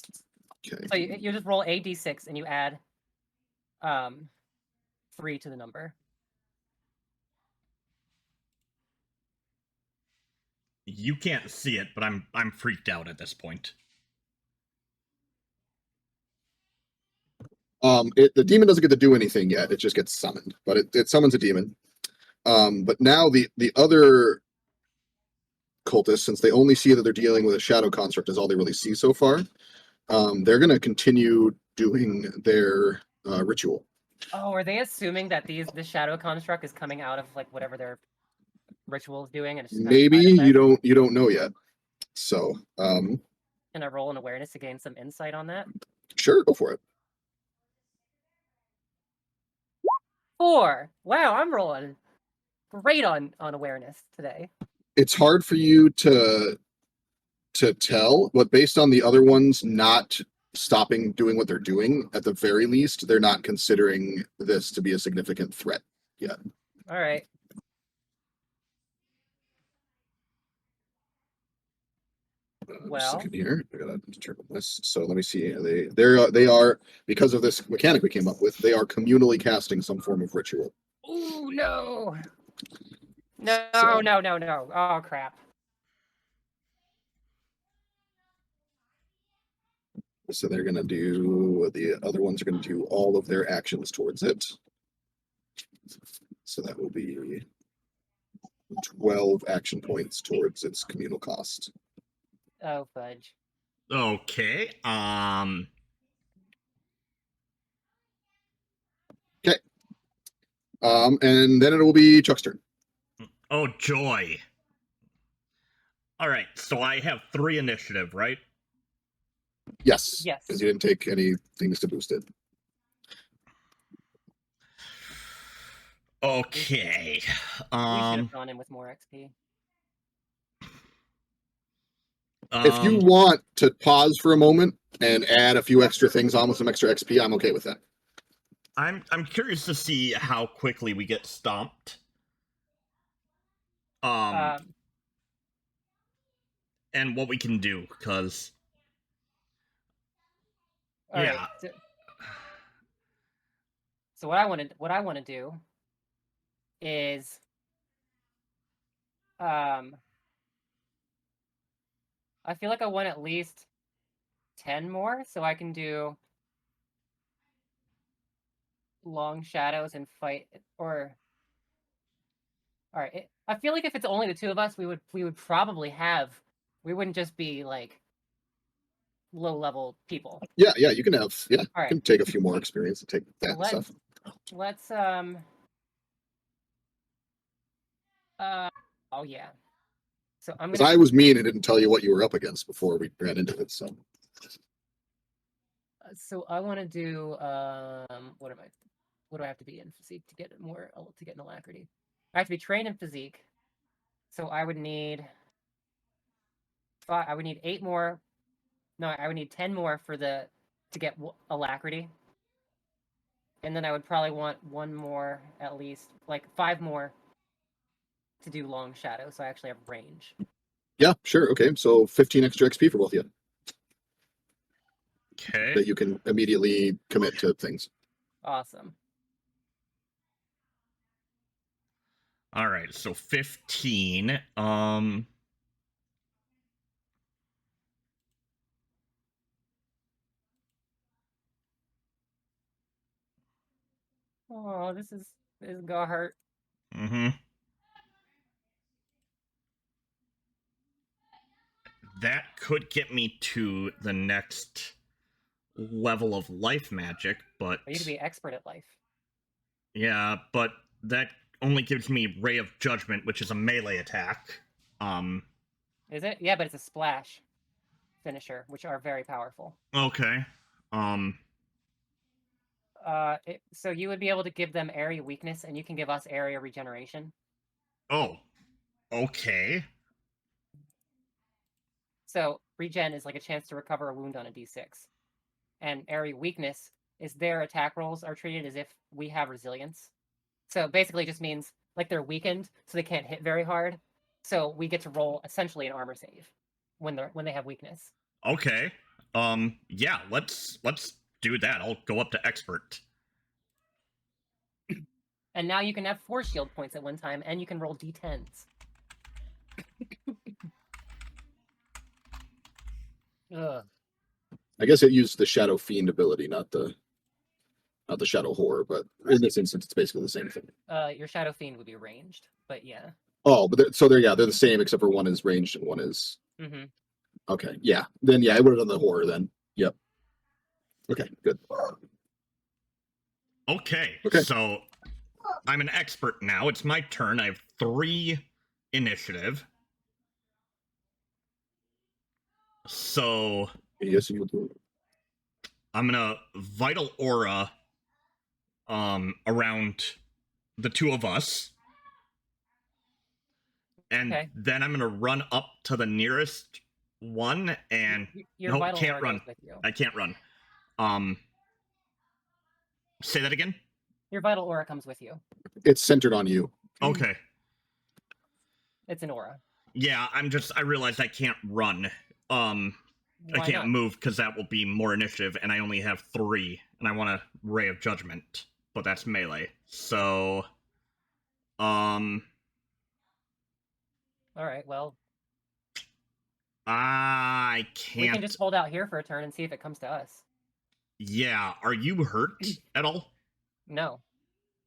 Okay. So you just roll a d6 and you add 3 to the number. You can't see it, but I'm freaked out at this point. The demon doesn't get to do anything yet. It just gets summoned, but it summons a demon. But now the other cultists, since they only see that they're dealing with a shadow construct, is all they really see so far. They're going to continue doing their ritual. Oh, are they assuming that the shadow construct is coming out of like whatever their ritual is doing? And it's just Maybe you don't know yet. So can I roll an awareness to gain some insight on that? Sure, go for it. 4. Wow, I'm rolling great on awareness today. It's hard for you to tell, but based on the other ones not stopping doing what they're doing, at the very least, they're not considering this to be a significant threat yet. All right. Well, second here, I gotta determine this. So let me see. They are, because of this mechanic we came up with, they are communally casting some form of ritual. Ooh, no. No. Oh, crap. So they're gonna do, the other ones are gonna do all of their actions towards it. So that will be 12 action points towards its communal cost. Oh, fudge. Okay. Okay. And then it will be Chuck's turn. Oh, joy. All right, so I have 3 initiative, right? Yes. Yes. Because you didn't take any things to boost it. Okay. We should have gone in with more XP. If you want to pause for a moment and add a few extra things on with some extra XP, I'm okay with that. I'm curious to see how quickly we get stomped. And what we can do, because yeah. Right. So what I want to do is I feel like I want at least 10 more, so I can do long shadows and fight, or all right. I feel like if it's only the two of us, we would probably have. We wouldn't just be like low level people. Yeah, you can have. Yeah, All you can take a few more experience and take that let's, stuff. Let's oh yeah. So I'm Because I was mean and didn't tell you what you were up against before we ran into it. So I want to do what do I have to be in physique to get an alacrity? I have to be trained in physique. So I would need 8 more. No, I would need 10 more to get alacrity. And then I would probably want 1 more at least, like 5 more to do long shadow, so I actually have range. Yeah, sure. Okay, so 15 extra XP for both of you. Okay. That you can immediately commit to things. Awesome. All right, so 15. Oh, this is gonna hurt. Mm-hmm. That could get me to the next level of life magic, but You could be expert at life. yeah, but that only gives me Ray of Judgment, which is a melee attack. Is it? Yeah, but it's a splash finisher, which are very powerful. Okay. So you would be able to give them area weakness, and you can give us area regeneration. Oh. Okay. So regen is like a chance to recover a wound on a d6. And area weakness is their attack rolls are treated as if we have resilience. So basically just means like they're weakened, so they can't hit very hard. So we get to roll essentially an armor save when they have weakness. Okay. Yeah, let's do that. I'll go up to expert. And now you can have 4 shield points at one time, and you can roll d10s. Ugh. I guess it used the Shadow Fiend ability, not the Shadow Horror, but in this instance, it's basically the same thing. Your Shadow Fiend would be ranged, but yeah. Oh, but they're the same except for one is ranged and one is. Mm-hmm. Okay, yeah. Then yeah, I would have done the horror then. Yep. Okay, good. Okay. Okay. So I'm an expert now. It's my turn. I have 3 initiative. So Yes, you will do it. I'm gonna vital aura around the 2 of us. And then I'm gonna run up to the nearest one and Your vital can't aura run. goes with you. I can't run. Say that again? Your vital aura comes with you. It's centered on you. Okay. It's an aura. Yeah, I realized I can't run. I can't move because that will be more initiative, and I only have 3, and I want a Ray of Judgment, but that's melee. So, all right, well, I can't. We can just hold out here for a turn and see if it comes to us. Yeah, are you hurt at all? No,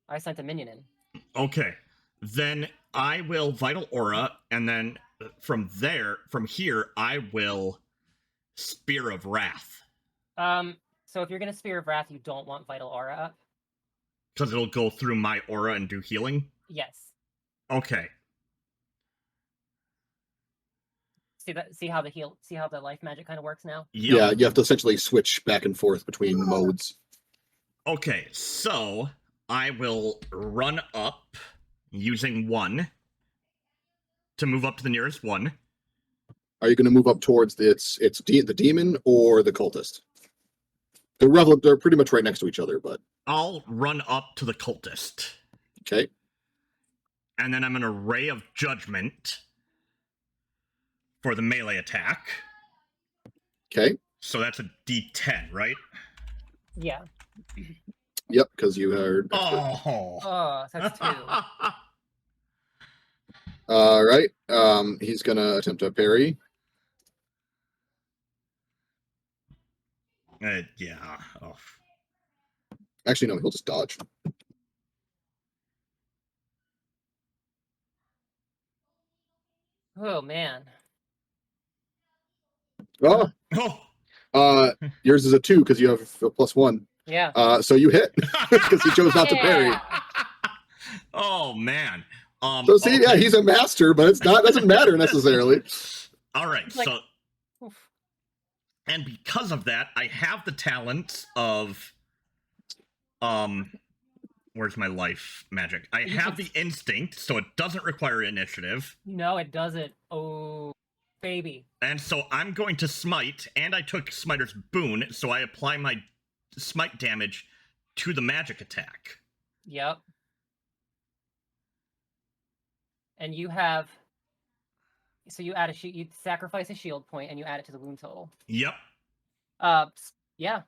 I sent a minion in. Okay, then I will Vital Aura, and then from here, I will Spear of Wrath. So if you're gonna Spear of Wrath, you don't want Vital Aura up. Because it'll go through my aura and do healing? Yes. Okay. See how the life magic kind of works now? Yep. Yeah, you have to essentially switch back and forth between modes. Okay, so I will run up using 1 to move up to the nearest one. Are you going to move up towards the demon or the cultist? They're pretty much right next to each other, but I'll run up to the cultist. Okay. And then I'm going to Ray of Judgment for the melee attack. Okay. So that's a D10, right? Yeah. Yep, because you are. Oh, that's 2. All right. He's gonna attempt a parry. Yeah. Oh. Actually, no, he'll just dodge. Oh man. Oh, Oh, yours is a 2 because you have a +1. Yeah. So you hit because he chose not to parry. Yeah. oh man. So see, yeah, okay. he's a master, but it's not doesn't matter necessarily. All right, Like- so Oof. and because of that, I have the talents of where's my life magic? I You have can- the instinct, so it doesn't require initiative. No, it doesn't. Oh, baby. And so I'm going to smite, and I took Smiter's boon, so I apply my smite damage to the magic attack. Yep. And you have. So you add you sacrifice a shield point, and you add it to the wound total. Yep. Yeah.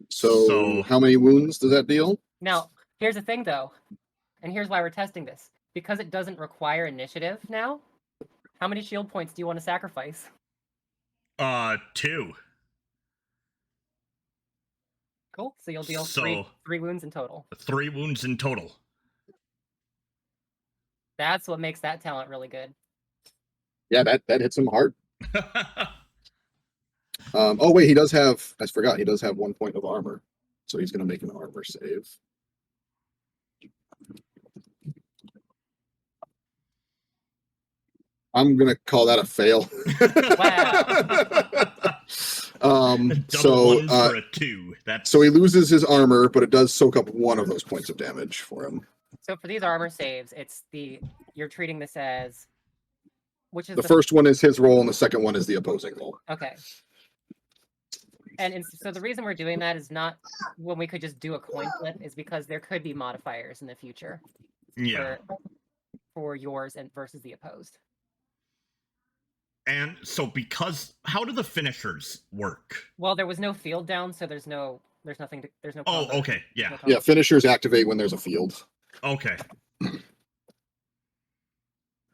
So how many wounds does that deal? Now, here's the thing, though, and here's why we're testing this. Because it doesn't require initiative now, how many shield points do you want to sacrifice? 2. Cool. So you'll deal So- three wounds in total. 3 wounds in total. That's what makes that talent really good. Yeah, that hits him hard. Oh wait, he does have. I forgot. He does have 1 point of armor, so he's going to make an armor save. I'm going to call that a fail. Wow. Double ones for a 2. That's So he loses his armor, but it does soak up 1 of those points of damage for him. So for these armor saves, it's you're treating this as which is The first one is his roll, and the second one is the opposing roll. Okay. And so the reason we're doing that is not when we could just do a coin flip, is because there could be modifiers in the future yeah. for yours and versus the opposed. And so because how do the finishers work? Well, there was no field down, so there's no combat. Oh, okay. Yeah. No combat. Yeah, finishers activate when there's a field. Okay.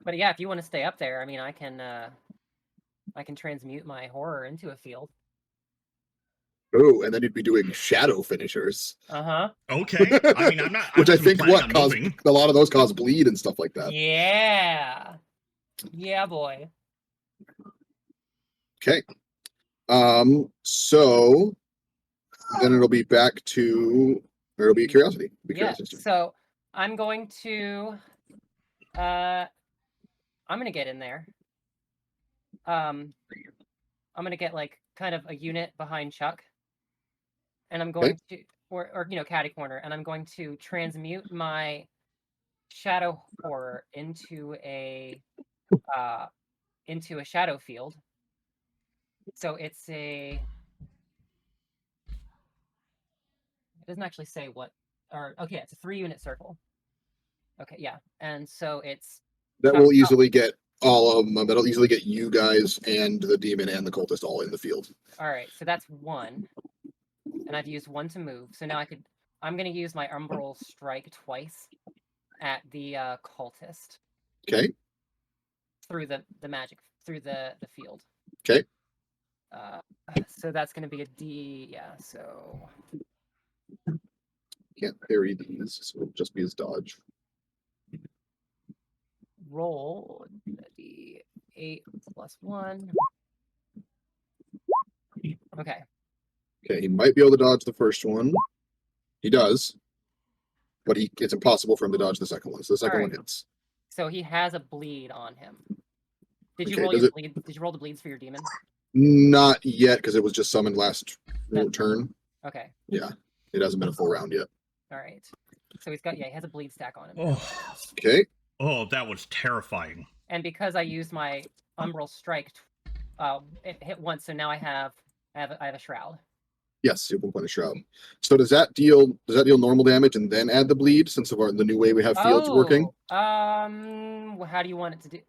But yeah, if you want to stay up there, I mean, I can transmute my horror into a field. Oh, and then you'd be doing shadow finishers. Uh-huh. Okay. I mean, I'm not Which I wasn't think planning what on cause moving. a lot of those cause bleed and stuff like that. Yeah. Yeah, boy. Okay. So then it'll be back to or it'll be curiosity. Yeah. So I'm going to get in there. I'm gonna get like kind of a unit behind Chuck. And I'm going to or catty corner, and I'm going to transmute my shadow horror into a shadow field. So it doesn't actually say what, or okay, it's a 3-unit circle. Okay, yeah, and so that will easily get all of them. That'll easily get you guys and the demon and the cultist all in the field. All right, so that's 1, and I've used 1 to move. So now I'm going to use my umbral strike twice at the cultist. Okay. Through the magic, through the field. Okay. So that's going to be a D, yeah, so... Can't parry these, so it'll just be his dodge. Roll the D8 plus 1. Okay. Okay, he might be able to dodge the first one. He does. But it's impossible for him to dodge the second one. So the second one hits. So he has a bleed on him. Did you Okay, roll your bleed? Did you roll the bleeds for your demon? Not yet, because it was just summoned last turn. Okay. Yeah. It hasn't been a full round yet. All right. So he has a bleed stack on him. Oh. Okay. Oh, that was terrifying. And because I used my umbral strike, it hit once, so now I have a shroud. Yes, you have 1 point of shroud. So does that deal normal damage and then add the bleed since of the new way we have fields working? How do you want it to do?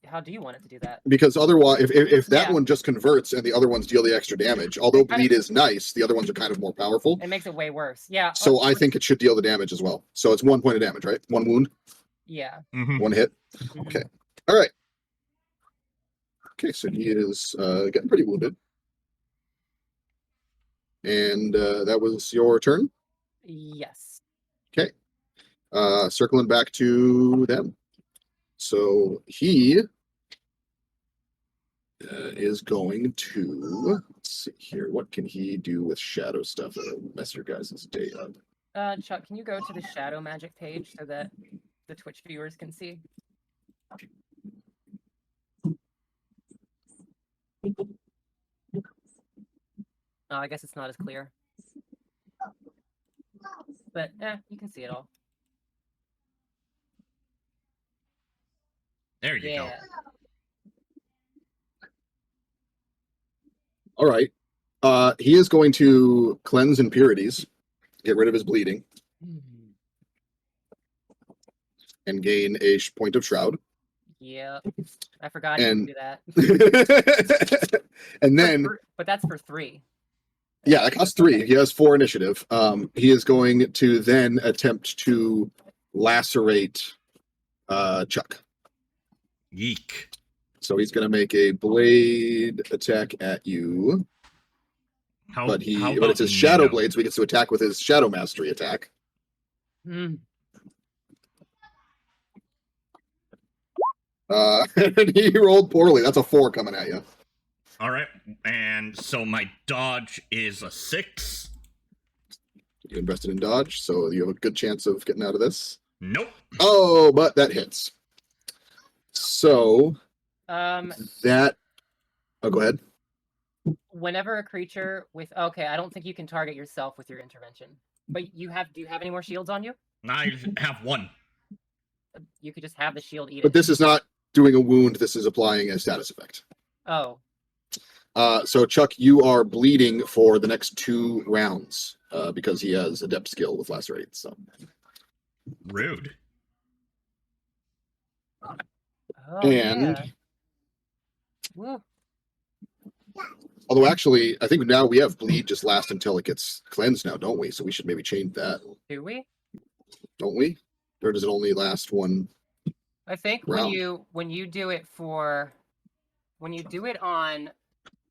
How do you want it to do that? Because otherwise, if that one just converts and the other ones deal the extra damage, although bleed is nice, the other ones are kind of more powerful. It makes it way worse. Yeah. So I think it should deal the damage as well. So it's 1 point of damage, right? 1 wound. Yeah. Mm-hmm. 1 hit. Okay. All right. Okay, so he is getting pretty wounded. And that was your turn? Yes. Okay. Circling back to them. So he is going to, let's see here, what can he do with shadow stuff that'll mess your guys' day up? Chuck, can you go to the shadow magic page so that the Twitch viewers can see? Oh, I guess it's not as clear. But, you can see it all. There you go. All right. He is going to cleanse impurities, get rid of his bleeding, and gain a point of shroud. Yeah, I forgot you can do that. And then, but that's for 3. Yeah, that costs 3. He has 4 initiative. He is going to then attempt to lacerate Chuck. Yeek. So he's going to make a blade attack at you. But it's his shadow blade, so he gets to attack with his shadow mastery attack. Hmm. And he rolled poorly. That's a 4 coming at you. All right, and so my dodge is a 6. You invested in dodge, so you have a good chance of getting out of this. Nope. Oh, but that hits. So that. Oh, go ahead. Whenever a creature with I don't think you can target yourself with your intervention. But do you have any more shields on you? I have 1. You could just have the shield eat But it. this is not doing a wound. This is applying a status effect. Oh. So Chuck, you are bleeding for the next 2 rounds because he has adept skill with lacerate. So rude. Oh, and woo. Although actually, I think now we have bleed just last until it gets cleansed now, don't we? So we should maybe change that. Do we? Don't we? Or does it only last 1? I think round? when you do it on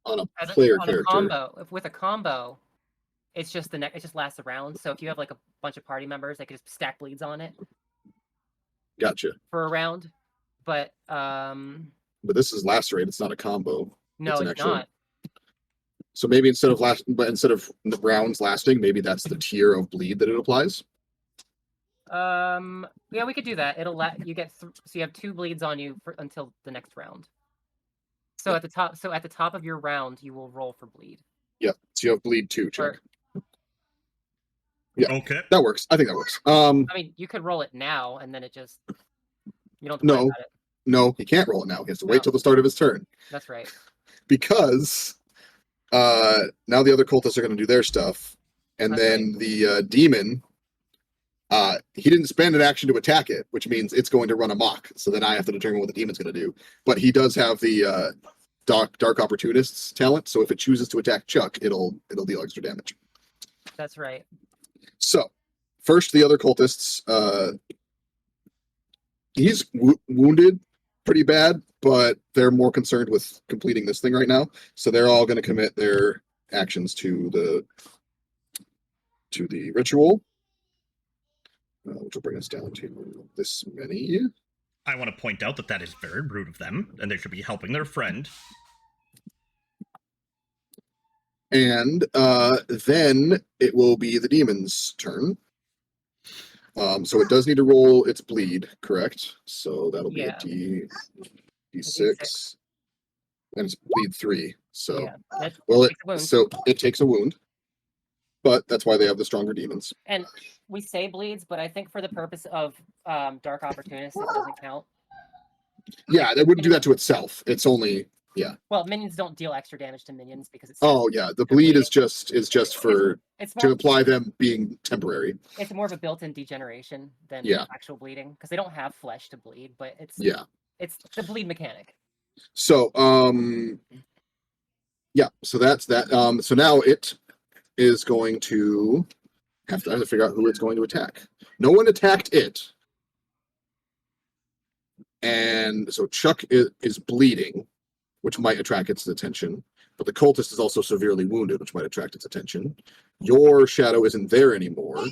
a player character combo, with a combo, it just lasts a round. So if you have like a bunch of party members, they could just stack bleeds on it. Gotcha. For a round, but this is lacerate. It's not a combo. No, it's not. So maybe instead of the rounds lasting, maybe that's the tier of bleed that it applies. Yeah, we could do that. It'll you get so you have 2 bleeds on you until the next round. So at the top of your round, you will roll for bleed. Yeah, so you have bleed 2, Chuck. Yeah, okay, that works. I think that works. I mean, you could roll it now, and then you don't have to worry about it. No, he can't roll it now. He has to wait till the start of his turn. That's right. Because now the other cultists are going to do their stuff, and then the demon. He didn't spend an action to attack it, which means it's going to run amok. So then I have to determine what the demon's going to do. But he does have the dark opportunists talent. So if it chooses to attack Chuck, it'll deal extra damage. That's right. So first, the other cultists. He's wounded pretty bad, but they're more concerned with completing this thing right now. So they're all going to commit their actions to the ritual. Which will bring us down to this many. I want to point out that is very rude of them, and they should be helping their friend. And then it will be the demon's turn. So it does need to roll its bleed, correct? So that'll be a D6. And it's bleed 3. So it takes a wound. But that's why they have the stronger demons. And we say bleeds, but I think for the purpose of dark opportunists, it doesn't count. Yeah, they wouldn't do that to itself. It's only Well, minions don't deal extra damage to minions because it's. The bleed is just to imply them being temporary. It's more of a built-in degeneration than actual bleeding because they don't have flesh to bleed, but it's the bleed mechanic. So so that's that. So now it is going to have to figure out who it's going to attack. No one attacked it. And so Chuck is bleeding, which might attract its attention. But the cultist is also severely wounded, which might attract its attention. Your shadow isn't there anymore.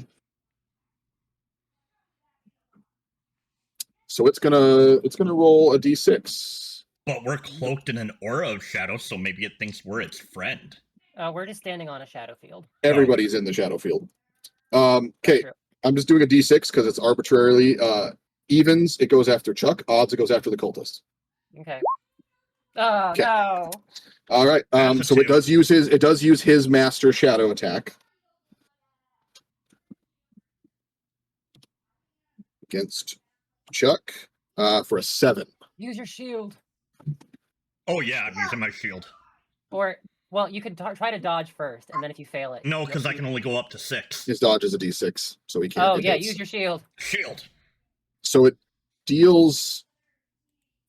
So it's gonna roll a d6. But we're cloaked in an aura of shadow, so maybe it thinks we're its friend. We're just standing on a shadow field. Everybody's in the shadow field. Okay, I'm just doing a d6 because it's arbitrarily evens. It goes after Chuck. Odds, it goes after the cultist. Okay. Oh no. All right. So it does use his master shadow attack against Chuck for a 7. Use your shield. Oh yeah, I'm using my shield. Or well, you could try to dodge first, and then if you fail it. No, because I can only go up to 6. His dodge is a d6, so he can't. Oh yeah, use your shield. Shield. So it deals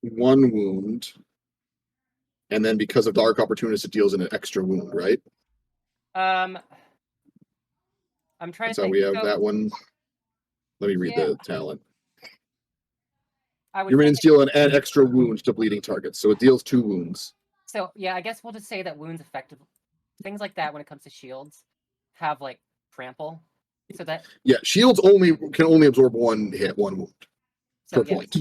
1 wound, and then because of Dark Opportunist, it deals an extra wound, right? I'm trying So to think. we have that one. Let me read the talent. Your minions deal an extra wound to bleeding targets, so it deals 2 wounds. So yeah, I guess we'll just say that wounds effective things like that when it comes to shields have like trample. So that Shields can only absorb 1 hit, 1 wound per point.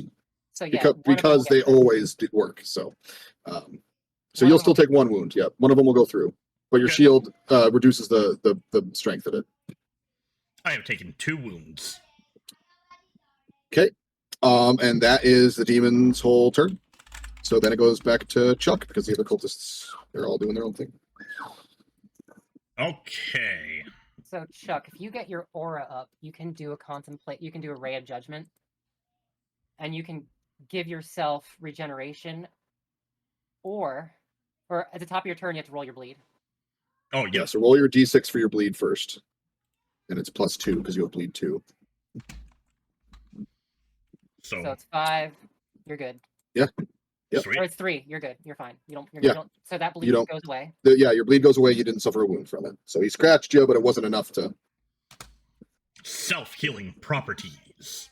So yeah, because they always work. So you'll still take 1 wound. Yeah, one of them will go through, but your shield reduces the strength of it. I have taken 2 wounds. Okay, and that is the demon's whole turn. So then it goes back to Chuck because the other cultists, they're all doing their own thing. Okay. So Chuck, if you get your aura up, you can do a ray of judgment. And you can give yourself regeneration, or at the top of your turn you have to roll your bleed. Oh yeah. So roll your d6 for your bleed first. And it's +2 because you have bleed 2. So it's 5. You're good. Yeah. Or it's 3. You're good. You're fine. You don't. So that bleed goes away. Your bleed goes away. You didn't suffer a wound from it. So he scratched you, but it wasn't enough to. Self-healing properties.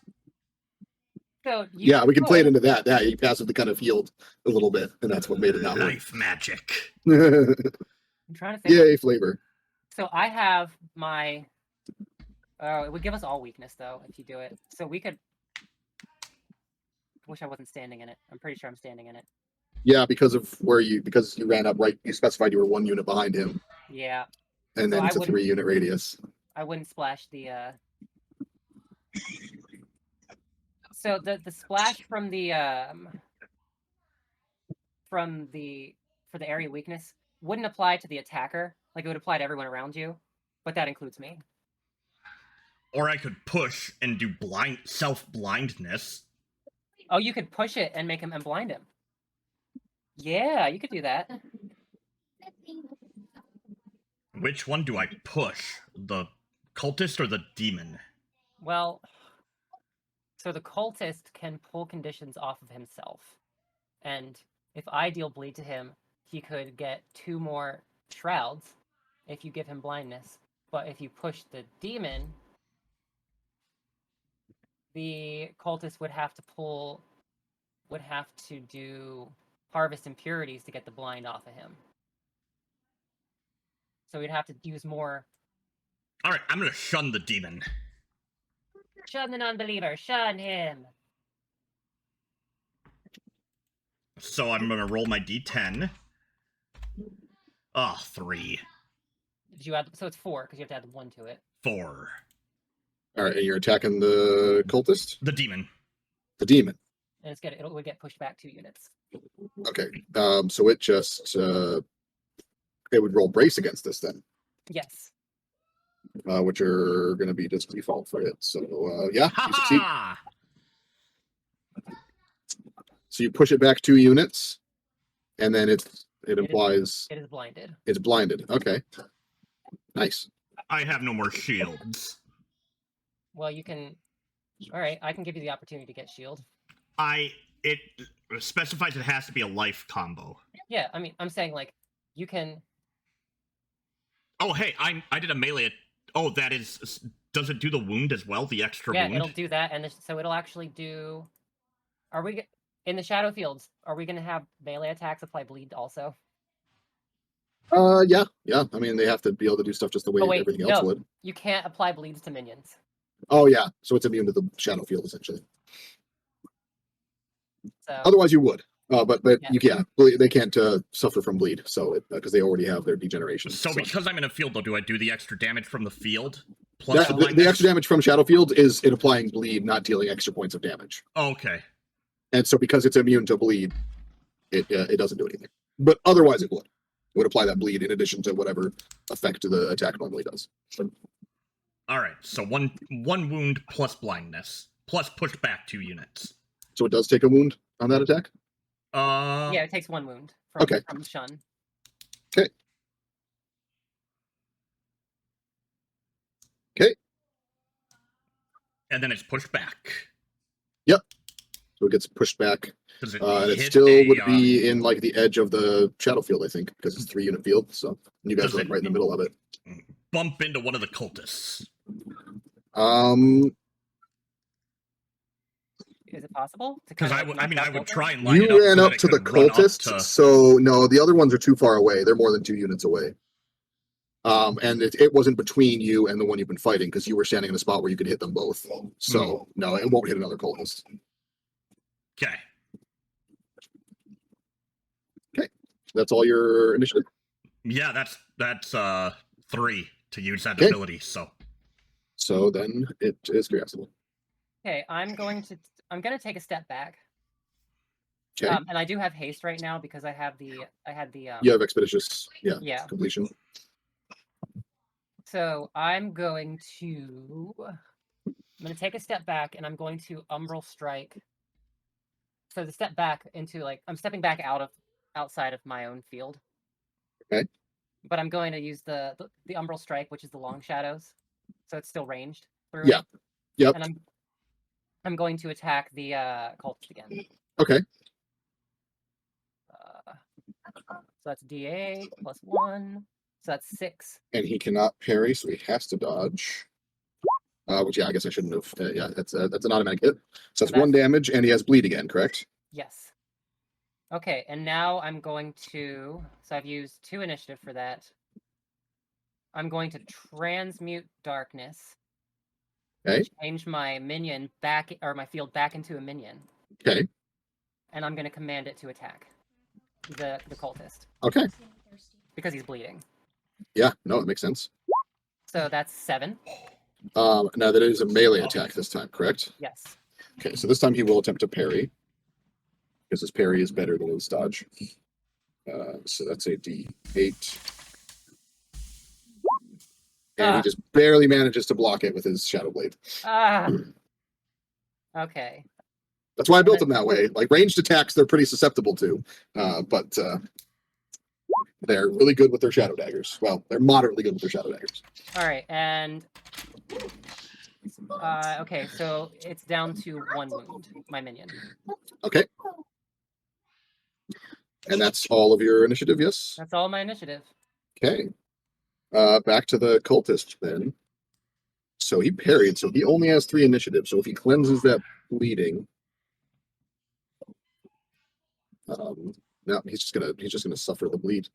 So we can play it into that. Yeah, he passively kind of healed a little bit, and that's what made it not life magic. I'm trying to think. Yay, flavor. So I have my. It would give us all weakness though if you do it. So we could. Wish I wasn't standing in it. I'm pretty sure I'm standing in it. Yeah, because you ran up right. You specified you were 1 unit behind him. Yeah. And then it's a 3-unit radius. I wouldn't splash the. So the splash from the for the area weakness wouldn't apply to the attacker. Like it would apply to everyone around you, but that includes me. Or I could push and do self-blindness. Oh, you could push it and make him and blind him. Yeah, you could do that. Which one do I push? The cultist or the demon? Well, so the cultist can pull conditions off of himself. And if I deal bleed to him, he could get 2 more shrouds if you give him blindness. But if you push the demon, the cultist would have to do harvest impurities to get the blind off of him. So we'd have to use more. Alright, I'm gonna shun the demon. Shun the non-believer, shun him. So I'm gonna roll my d10. 3. Did you add? So it's 4 because you have to add 1 to it. 4. All right, and you're attacking the cultist? The demon. The demon. And it would get pushed back 2 units. Okay, so it just it would roll brace against this then. Yes. Which are going to be just default for it. So you succeed. So you push it back 2 units, and then it implies it is blinded. It's blinded. Okay, nice. I have no more shields. Well, you can. All right, I can give you the opportunity to get shield. It specifies it has to be a life combo. Yeah, I mean, I'm saying like you can. Oh, hey, I did a melee. Oh, that is. Does it do the wound as well? The extra wound? Yeah, it'll do that, and so it'll actually do. Are we in the shadow fields? Are we going to have melee attacks apply bleed also? Yeah. I mean, they have to be able to do stuff just the way everything else would. You can't apply bleeds to minions. Oh yeah, so it's immune to the shadow field essentially. So Otherwise, you would. But Yeah. you can't. They can't suffer from bleed, so because they already have their degeneration. So because I'm in a field, though, do I do the extra damage from the field? Plus the extra damage from Shadow Field is it applying bleed, not dealing extra points of damage. Okay. And so because it's immune to bleed, it doesn't do anything. But otherwise, it would. It would apply that bleed in addition to whatever effect the attack normally does. All right. So one wound plus blindness plus push back 2 units. So it does take a wound on that attack? Yeah, it takes 1 wound from Shun. Okay. And then it's pushed back. Yep. So it gets pushed back. Does it it still would be in like the edge of the shadow field, I think, because it's 3-unit field. So you guys are like right in the middle of it. Bump into one of the cultists. Is it possible? Because I would try and line it up. You ran up to the cultists, so no, the other ones are too far away. They're more than 2 units away. And it wasn't between you and the one you've been fighting because you were standing in a spot where you could hit them both. So no, it won't hit another cultist. Okay. Okay, that's all your initiative. Yeah, that's 3 to use that ability. So then it is curiosity. Okay, I'm gonna take a step back. Okay. And I do have haste right now because I had the You have expeditious, completion. So I'm going to take a step back and I'm going to umbral strike. So the step back into I'm stepping back outside of my own field. Okay. But I'm going to use the umbral strike, which is the long shadows. So it's still ranged through. Yeah. Yep. And I'm going to attack the cultist again. Okay. So that's D8 plus 1. So that's 6. And he cannot parry, so he has to dodge. Which, I guess I shouldn't have. That's an automatic hit. So that's 1 damage, and he has bleed again, correct? Yes. Okay, and now I'm going to... So I've used 2 initiative for that. I'm going to transmute darkness. Okay. Change my minion back, or my field back into a minion. Okay. And I'm going to command it to attack the cultist. Okay. Because he's bleeding. Yeah, no, it makes sense. So that's 7. Now that is a melee attack this time, correct? Yes. Okay, so this time he will attempt to parry. Because his parry is better than his dodge. So that's a D8. And he just barely manages to block it with his Shadow Blade. Okay. That's why I built him that way. Like, ranged attacks, they're pretty susceptible to. But they're really good with their Shadow Daggers. Well, they're moderately good with their Shadow Daggers. All right, and... okay, so it's down to 1 wound, my minion. Okay. And that's all of your initiative, yes? That's all my initiative. Okay. Back to the cultist then. So he parried, so he only has 3 initiative. So if he cleanses that bleeding, no, he's just gonna suffer the bleed.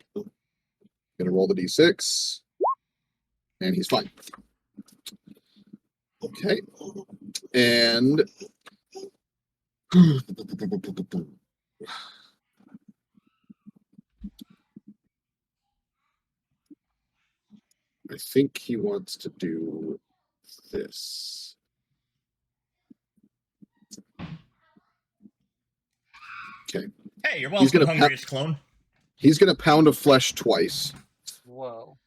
Gonna roll the d6, and he's fine. Okay, and I think he wants to do this. Okay. Hey, you're welcome, hungriest clone. He's going to pound of flesh twice. Whoa.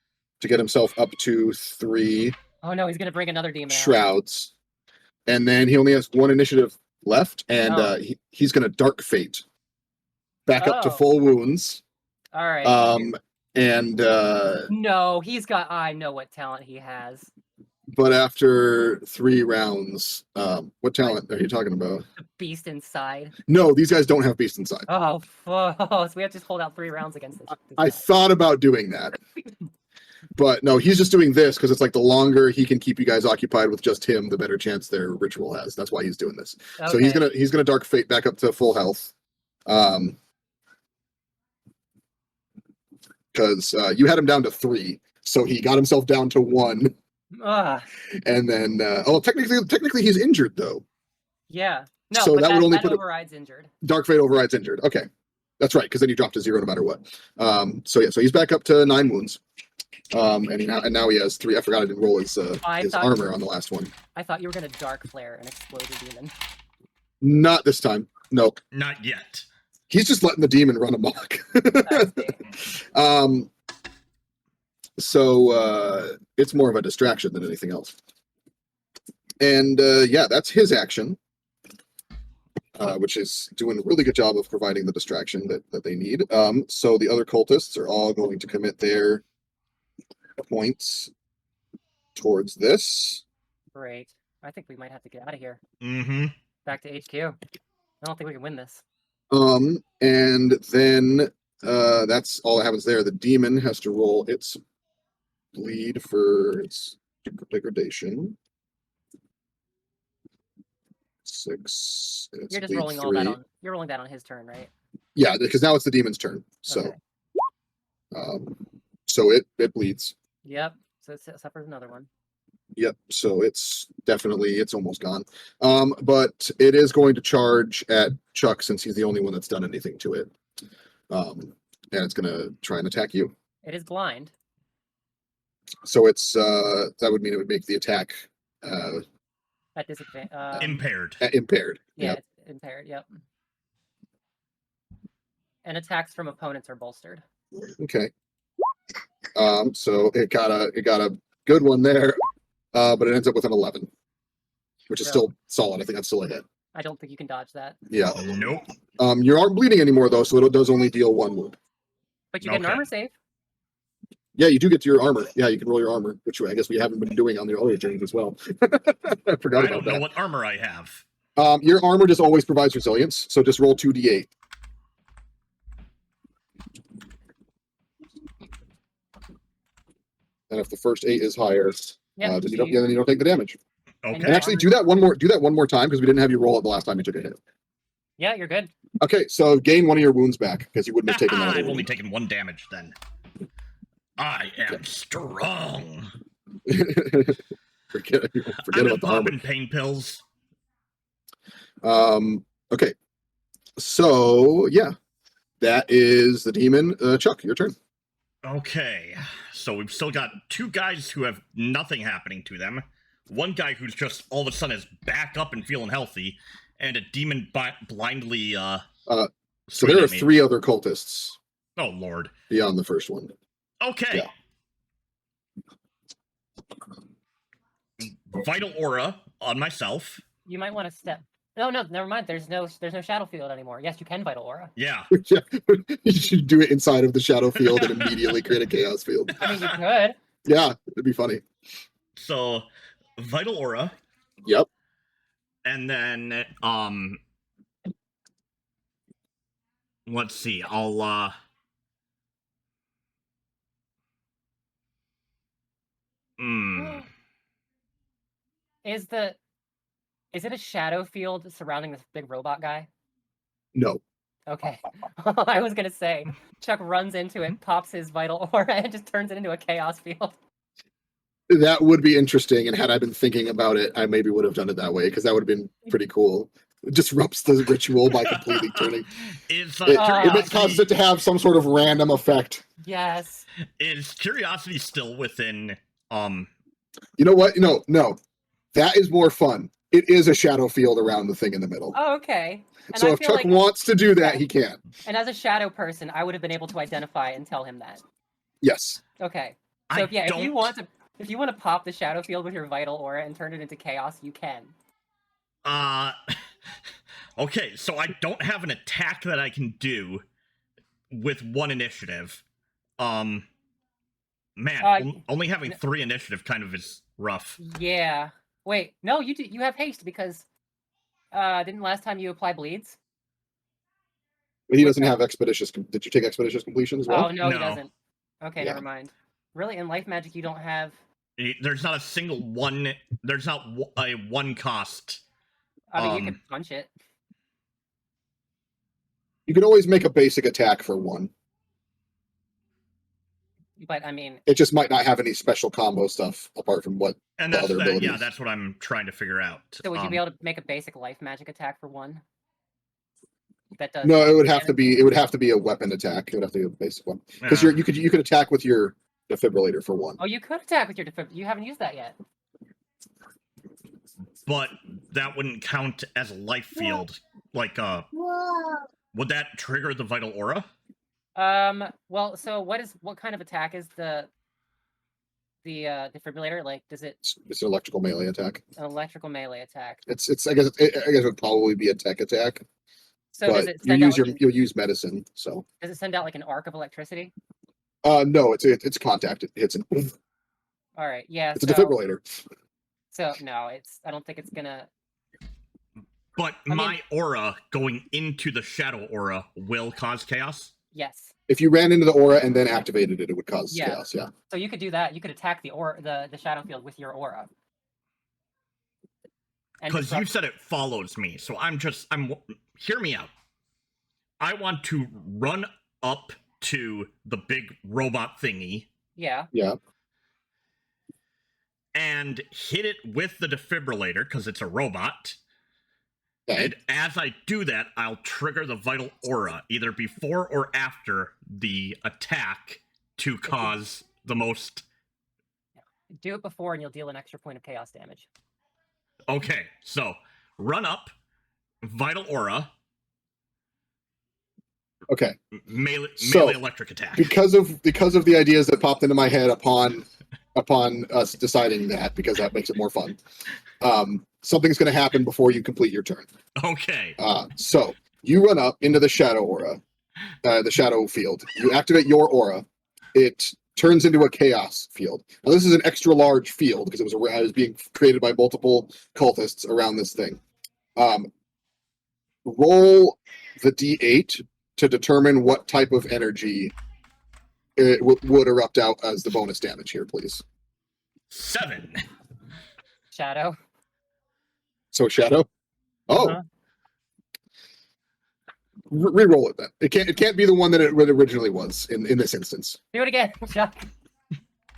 To get himself up to 3. Oh no, he's going to bring another demon shrouds. Out. And then he only has 1 initiative left, and he's going to Dark Fate. Back up to full wounds. All right. And no, I know what talent he has. But after 3 rounds, what talent are you talking about? The beast inside. No, these guys don't have beast inside. Oh, so we have to just hold out 3 rounds against this. I thought about doing that. But no, he's just doing this because it's like the longer he can keep you guys occupied with just him, the better chance their ritual has. That's why he's doing this. Okay. So he's gonna Dark Fate back up to full health. Because you had him down to 3, so he got himself down to 1. And then, technically he's injured though. Yeah. No, so but that would only that put overrides injured. Dark Fate overrides injured. Okay, that's right, because then you drop to 0 no matter what. So he's back up to 9 wounds. And now he has 3. I forgot I didn't roll his armor on the last one. I thought you were gonna Dark Flare and explode the demon. Not this time. Nope. Not yet. He's just letting the demon run amok. So it's more of a distraction than anything else. And yeah, that's his action, which is doing a really good job of providing the distraction that they need. So the other cultists are all going to commit their points towards this. Great. I think we might have to get out of here. Mm-hmm. Back to HQ. I don't think we can win this. And then that's all that happens there. The demon has to roll its bleed for its degradation. 6. You're just rolling 3. all that on. You're rolling that on his turn, right? Yeah, because now it's the demon's turn. So, Okay. So it bleeds. Yep. So it suffers another one. Yep. So it's almost gone. But it is going to charge at Chuck since he's the only one that's done anything to it. And it's going to try and attack you. It is blind. So it's that would mean it would make the attack At disadvantage. Impaired. Impaired. Yeah, Yep. it's impaired. Yep. And attacks from opponents are bolstered. Okay. So it got a good one there, but it ends up with an 11, which is still solid. I think that's still a hit. I don't think you can dodge that. Yeah. Nope. You aren't bleeding anymore though, so it does only deal 1 wound. But you get an armor save. Yeah, you do get to your armor. Yeah, you can roll your armor, which I guess we haven't been doing on the earlier turns as well. I forgot I about don't know that. what armor I have. Your armor just always provides resilience, so just roll 2d8. And if the first 8 is higher, then you don't take the damage. Okay. And actually, do that one more time because we didn't have you roll it the last time you took a hit. Yeah, you're good. Okay, so gain 1 of your wounds back because you wouldn't have taken that. I've only taken 1 damage then. I am strong. forget I'm about the armor. popping pain pills. Okay. So yeah, that is the demon. Chuck, your turn. Okay. So we've still got 2 guys who have nothing happening to them. 1 guy who's just all of a sudden is back up and feeling healthy, and a demon blindly. So there are 3 other cultists. Oh Lord! Beyond the first one. Okay. Yeah. Vital aura on myself. You might want to step. No, never mind. There's no shadow field anymore. Yes, you can vital aura. Yeah. You should do it inside of the shadow field and immediately create a chaos field. I mean, you could. Yeah, it'd be funny. So, vital aura. Yep. And then, let's see. I'll Is it a shadow field surrounding this big robot guy? No. Okay. I was gonna say, Chuck runs into it, pops his vital aura, and just turns it into a chaos field. That would be interesting, and had I been thinking about it, I maybe would have done it that way, because that would have been pretty cool. It disrupts the ritual by completely turning. It causes it to have some sort of random effect. Yes. Is curiosity still within, You know what? No. That is more fun. It is a shadow field around the thing in the middle. Oh, okay. And so if Chuck wants to do that, he can. And as a shadow person, I would have been able to identify and tell him that. Yes. Okay. So if you want to pop the shadow field with your vital aura and turn it into chaos, you can. Okay, so I don't have an attack that I can do with 1 initiative. Man, only having 3 initiative kind of is rough. Yeah. Wait, no, you have haste because didn't last time you apply bleeds? But he doesn't have expeditious. Did you take expeditious completion as well? Oh no, he doesn't. Okay, never mind. Really, in life magic, you don't have. There's not a single one. There's not a 1 cost. I mean, you can punch it. You can always make a basic attack for 1. But I mean, it just might not have any special combo stuff apart from what And the that's other abilities. yeah, that's what I'm trying to figure out. So would you be able to make a basic life magic attack for 1? That does. No, it would have to be. It would have to be a weapon attack. It would have to be a basic one because you could attack with your defibrillator for 1. Oh, you could attack with your defibrillator. You haven't used that yet. But that wouldn't count as a life field. Like, would that trigger the vital aura? Well, so what kind of attack is the defibrillator? Like, does it? It's an electrical melee attack. An electrical melee attack. It's. I guess. I guess it would probably be a tech attack. So but does it you'll use medicine. So does it send out like an arc of electricity? No, it's contact. It hits it. All right. Yeah. It's a defibrillator. So no, I don't think it's gonna. But my aura going into the shadow aura will cause chaos? Yes. If you ran into the aura and then activated it, it would cause chaos, yeah. So you could do that. You could attack the shadow field with your aura. Because you said it follows me, so hear me out. I want to run up to the big robot thingy. Yeah. Yeah. And hit it with the defibrillator, because it's a robot. Okay. And as I do that, I'll trigger the vital aura, either before or after the attack, to cause the most... Do it before and you'll deal an extra point of chaos damage. Okay, so run up, vital aura. Okay. Melee electric attack. Because of the ideas that popped into my head upon us deciding that, because that makes it more fun. Something's going to happen before you complete your turn. Okay. So you run up into the shadow aura, the shadow field. You activate your aura. It turns into a chaos field. Now this is an extra large field because it was being created by multiple cultists around this thing. Roll the D8 to determine what type of energy it would erupt out as the bonus damage here, please. 7. Shadow. So shadow. Oh. Re-roll it then. It can't be the one that it originally was in this instance. Do it again. Stop.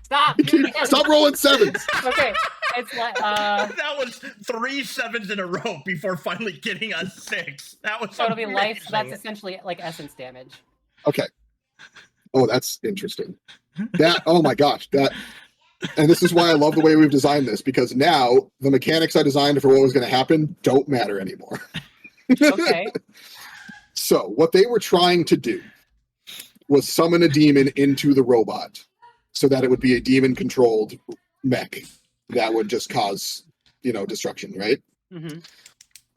Stop rolling 7s. Okay. It's like that was 3 7s in a row before finally getting a 6. That was so it'll be life. So that's essentially like essence damage. Okay. Oh, that's interesting. Oh my gosh, and this is why I love the way we've designed this, because now the mechanics I designed for what was going to happen don't matter anymore. Okay. So what they were trying to do was summon a demon into the robot so that it would be a demon-controlled mech that would just cause, destruction, right? Mm-hmm.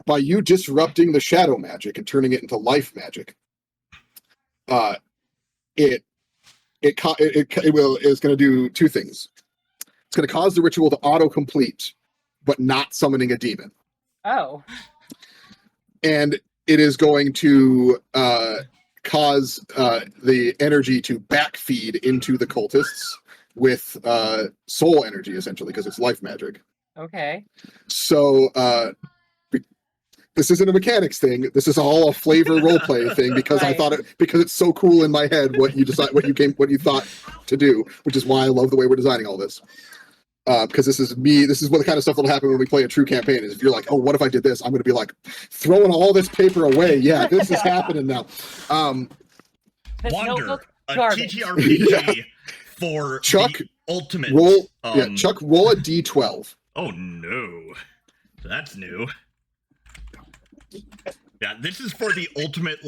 By you disrupting the shadow magic and turning it into life magic, it is going to do 2 things. It's going to cause the ritual to auto-complete, but not summoning a demon. Oh. And it is going to cause the energy to backfeed into the cultists with soul energy, essentially, because it's life magic. Okay. So this isn't a mechanics thing. This is all a flavor roleplay thing because Right. I thought because it's so cool in my head what you thought to do, which is why I love the way we're designing all this. Because this is what the kind of stuff that'll happen when we play a true campaign is if you're like, oh, what if I did this? I'm going to be like, throwing all this paper away. Yeah, this is happening now. Wonder, a TTRPG for Chuck, the ultimate. Chuck, roll a D12. Oh, no. That's new. Yeah, this is for the ultimate,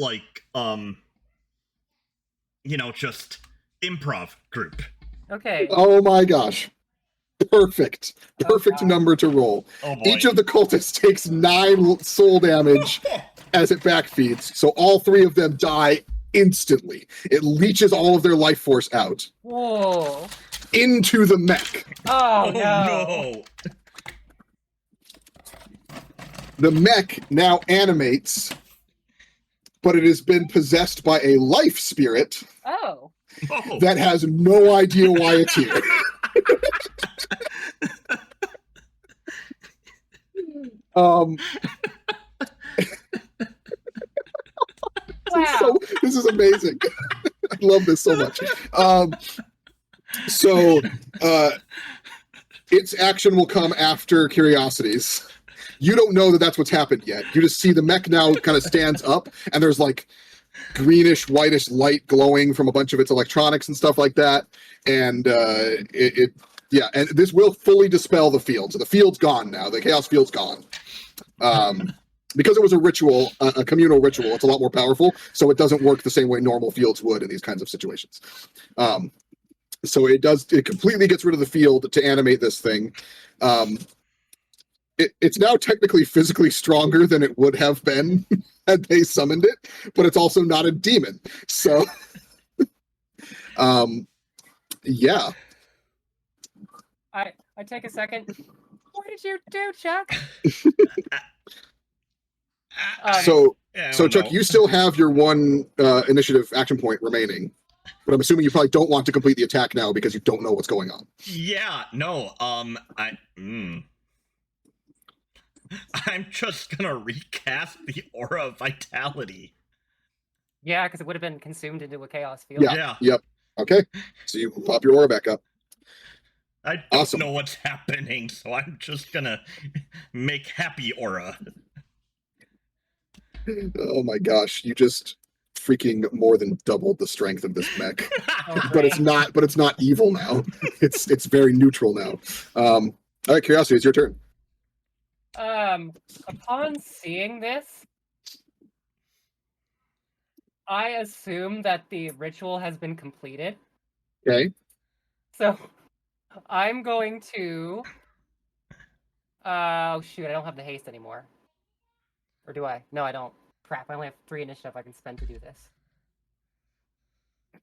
just improv group. Okay. Oh my gosh. Perfect God. number to roll. Oh boy. Each of the cultists takes 9 soul damage as it backfeeds, so all 3 of them die instantly. It leeches all of their life force out. Whoa. Into the mech. Oh no. The mech now animates, but it has been possessed by a life spirit that has no idea why it's here. Wow. This is amazing. I love this so much. So, its action will come after Curiosity's. You don't know that that's what's happened yet. You just see the mech now kind of stands up, and there's like greenish, whitish light glowing from a bunch of its electronics and stuff like that. And and this will fully dispel the field. So the field's gone now. The chaos field's gone. Because it was a ritual, a communal ritual, it's a lot more powerful. So it doesn't work the same way normal fields would in these kinds of situations. So it completely gets rid of the field to animate this thing. It's now technically physically stronger than it would have been had they summoned it, but it's also not a demon. So, yeah. I take a second. What did you do, Chuck? So Chuck, you still have your one initiative action point remaining, but I'm assuming you probably don't want to complete the attack now because you don't know what's going on. Yeah, no, I'm just gonna recast the Aura of Vitality. Yeah, because it would have been consumed into a chaos field. Yeah. Yep. Okay. So you pop your aura back up. I don't know what's happening, so I'm just gonna make happy aura. Oh my gosh, you just freaking more than doubled the strength of this mech. Oh, but it's not evil now. It's very neutral now. All right, Curiosity, it's your turn. Upon seeing this, I assume that the ritual has been completed. Okay. So I'm going to oh shoot, I don't have the haste anymore. Or do I? No, I don't. Crap, I only have 3 initiative I can spend to do this.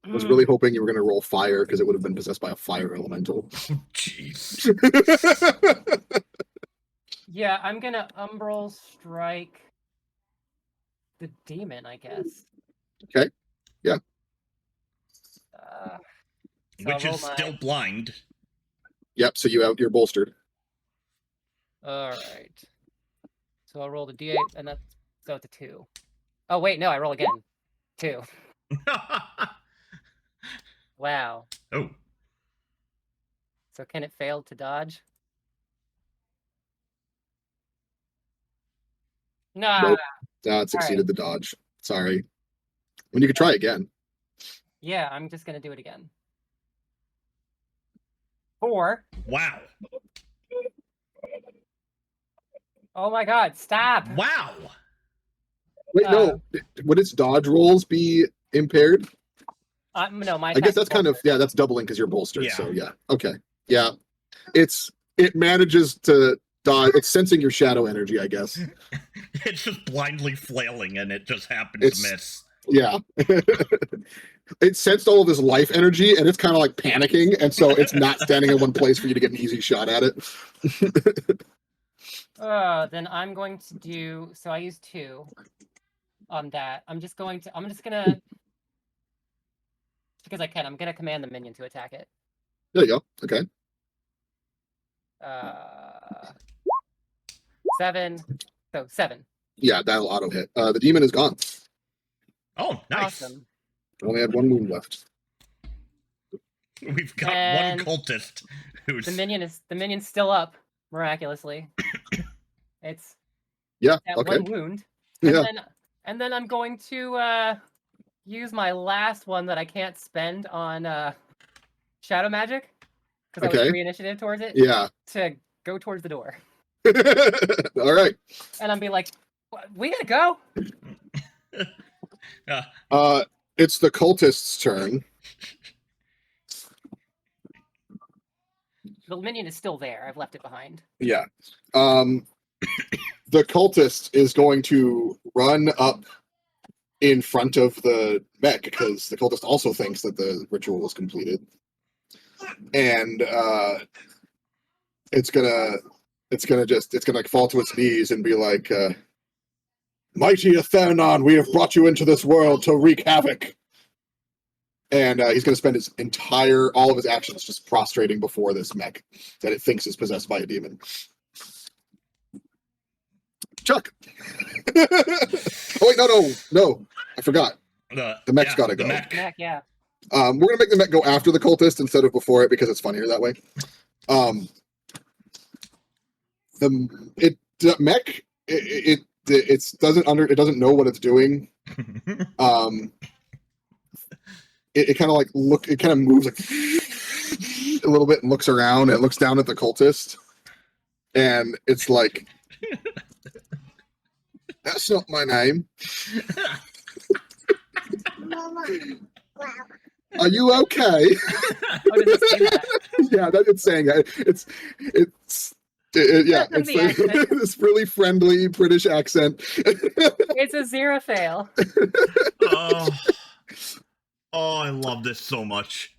I was really hoping you were going to roll fire because it would have been possessed by a fire elemental. Jeez. Yeah, I'm gonna Umbral Strike the demon, I guess. Okay. Yeah. Which is still blind. Yep, so you're bolstered. Alright. So I'll roll the D8, and that's so it's a 2. Oh wait, no, I roll again. 2. Wow. Oh. So can it fail to dodge? Nah. Nope. It succeeded the dodge. Sorry. You could try again. Yeah, I'm just gonna do it again. 4. Wow. Oh my god, stop! Wow. Wait, no. Would its dodge rolls be impaired? No, my I guess that's kind of, that's doubling because you're bolstered. Yeah. So yeah. Okay. Yeah. It manages to dodge. It's sensing your shadow energy, I guess. It's just blindly flailing and it just happens to miss. Yeah. It sensed all of this life energy and it's kind of like panicking, and so it's not standing in one place for you to get an easy shot at it. Then I'm going to do, so I use 2 on that. I'm just gonna, because I can, I'm gonna command the minion to attack it. There you go. Okay. 7. So 7. Yeah, that'll auto hit. The demon is gone. Oh, nice. Awesome. Only had 1 wound left. We've got one cultist who's the minion's still up, miraculously. It's at okay. 1 wound. And then I'm going to use my last one that I can't spend on shadow magic, because I was 3 initiative towards it. Yeah. To go towards the door. All right. And I'll be like, we gotta go. It's the cultist's turn. The minion is still there. I've left it behind. Yeah. The cultist is going to run up in front of the mech because the cultist also thinks that the ritual was completed. And it's gonna fall to its knees and be like, "Mighty Athenon, we have brought you into this world to wreak havoc." And he's going to spend all of his actions just prostrating before this mech that it thinks is possessed by a demon. Chuck! Oh wait, no, I forgot. The mech's got to go. The mech, yeah. We're gonna make the mech go after the cultist instead of before it because it's funnier that way. The mech it doesn't know what it's doing. It kind of moves like a little bit and looks around and looks down at the cultist, and it's like, that's not my name. Are you okay? Oh, did it say that? Yeah, it's saying that. It's this really friendly British accent. It's a zero fail. Oh, I love this so much.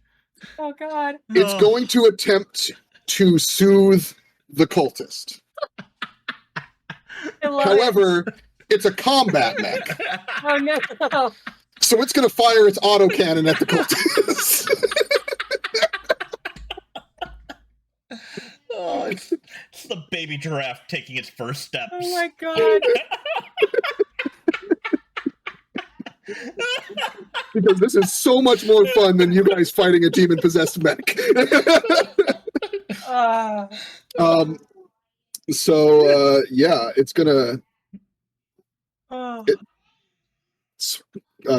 Oh God. It's going to attempt to soothe the cultist. However, it's a combat mech. Oh no. So it's going to fire its autocannon at the cultist. Oh, it's the baby giraffe taking its first steps. Oh my God. Because this is so much more fun than you guys fighting a demon-possessed mech. It's gonna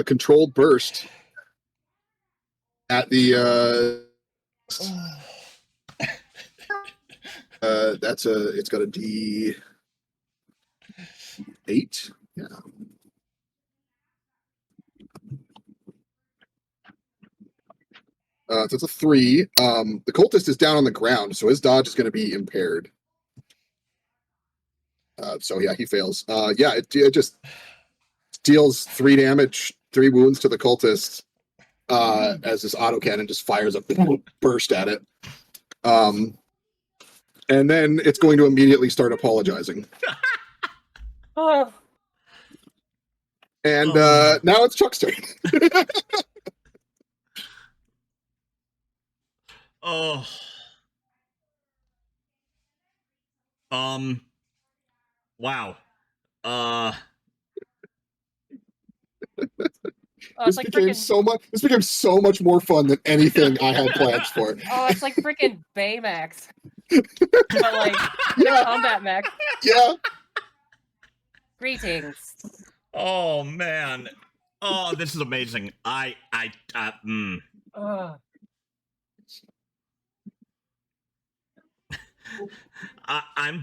controlled burst at the it's got a D8. Yeah. So it's a 3. The cultist is down on the ground, so his dodge is going to be impaired. He fails. It just deals 3 damage, 3 wounds to the cultist as this autocannon just fires a burst at it. And then it's going to immediately start apologizing. And now it's Chuck's turn. Oh. Wow. This became so much more fun than anything I had plans for. Oh, it's like freaking Baymax. But like combat mech. Yeah. Greetings. Oh man. Oh, this is amazing. I'm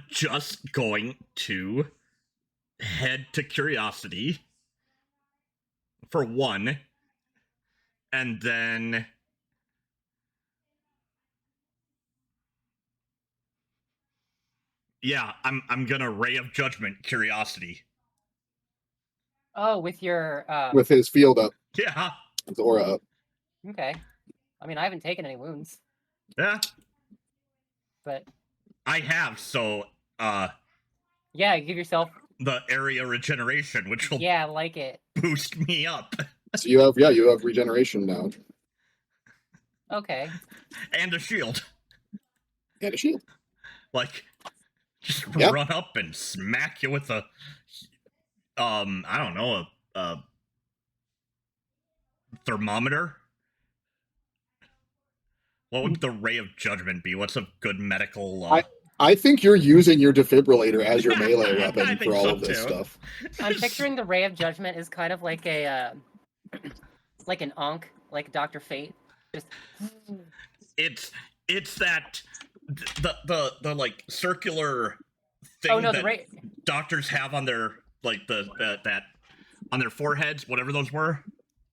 just going to head to Curiosity for 1, and then I'm gonna Ray of Judgment Curiosity. Oh, with your with his field up. Yeah. His aura up. Okay. I mean, I haven't taken any wounds. Yeah. But I have, so yeah, give yourself the area regeneration, which will I like it. Boost me up. So you have regeneration now. Okay. And a shield. And a shield. Like, just run up and smack you with a I don't know, a thermometer? What would the Ray of Judgment be? What's a good medical I think you're using your defibrillator as your melee weapon for all of this stuff. I'm picturing the Ray of Judgment is kind of like a like an Ankh, like Dr. Fate. Just it's that the like circular thing that doctors have on their that on their foreheads, whatever those were.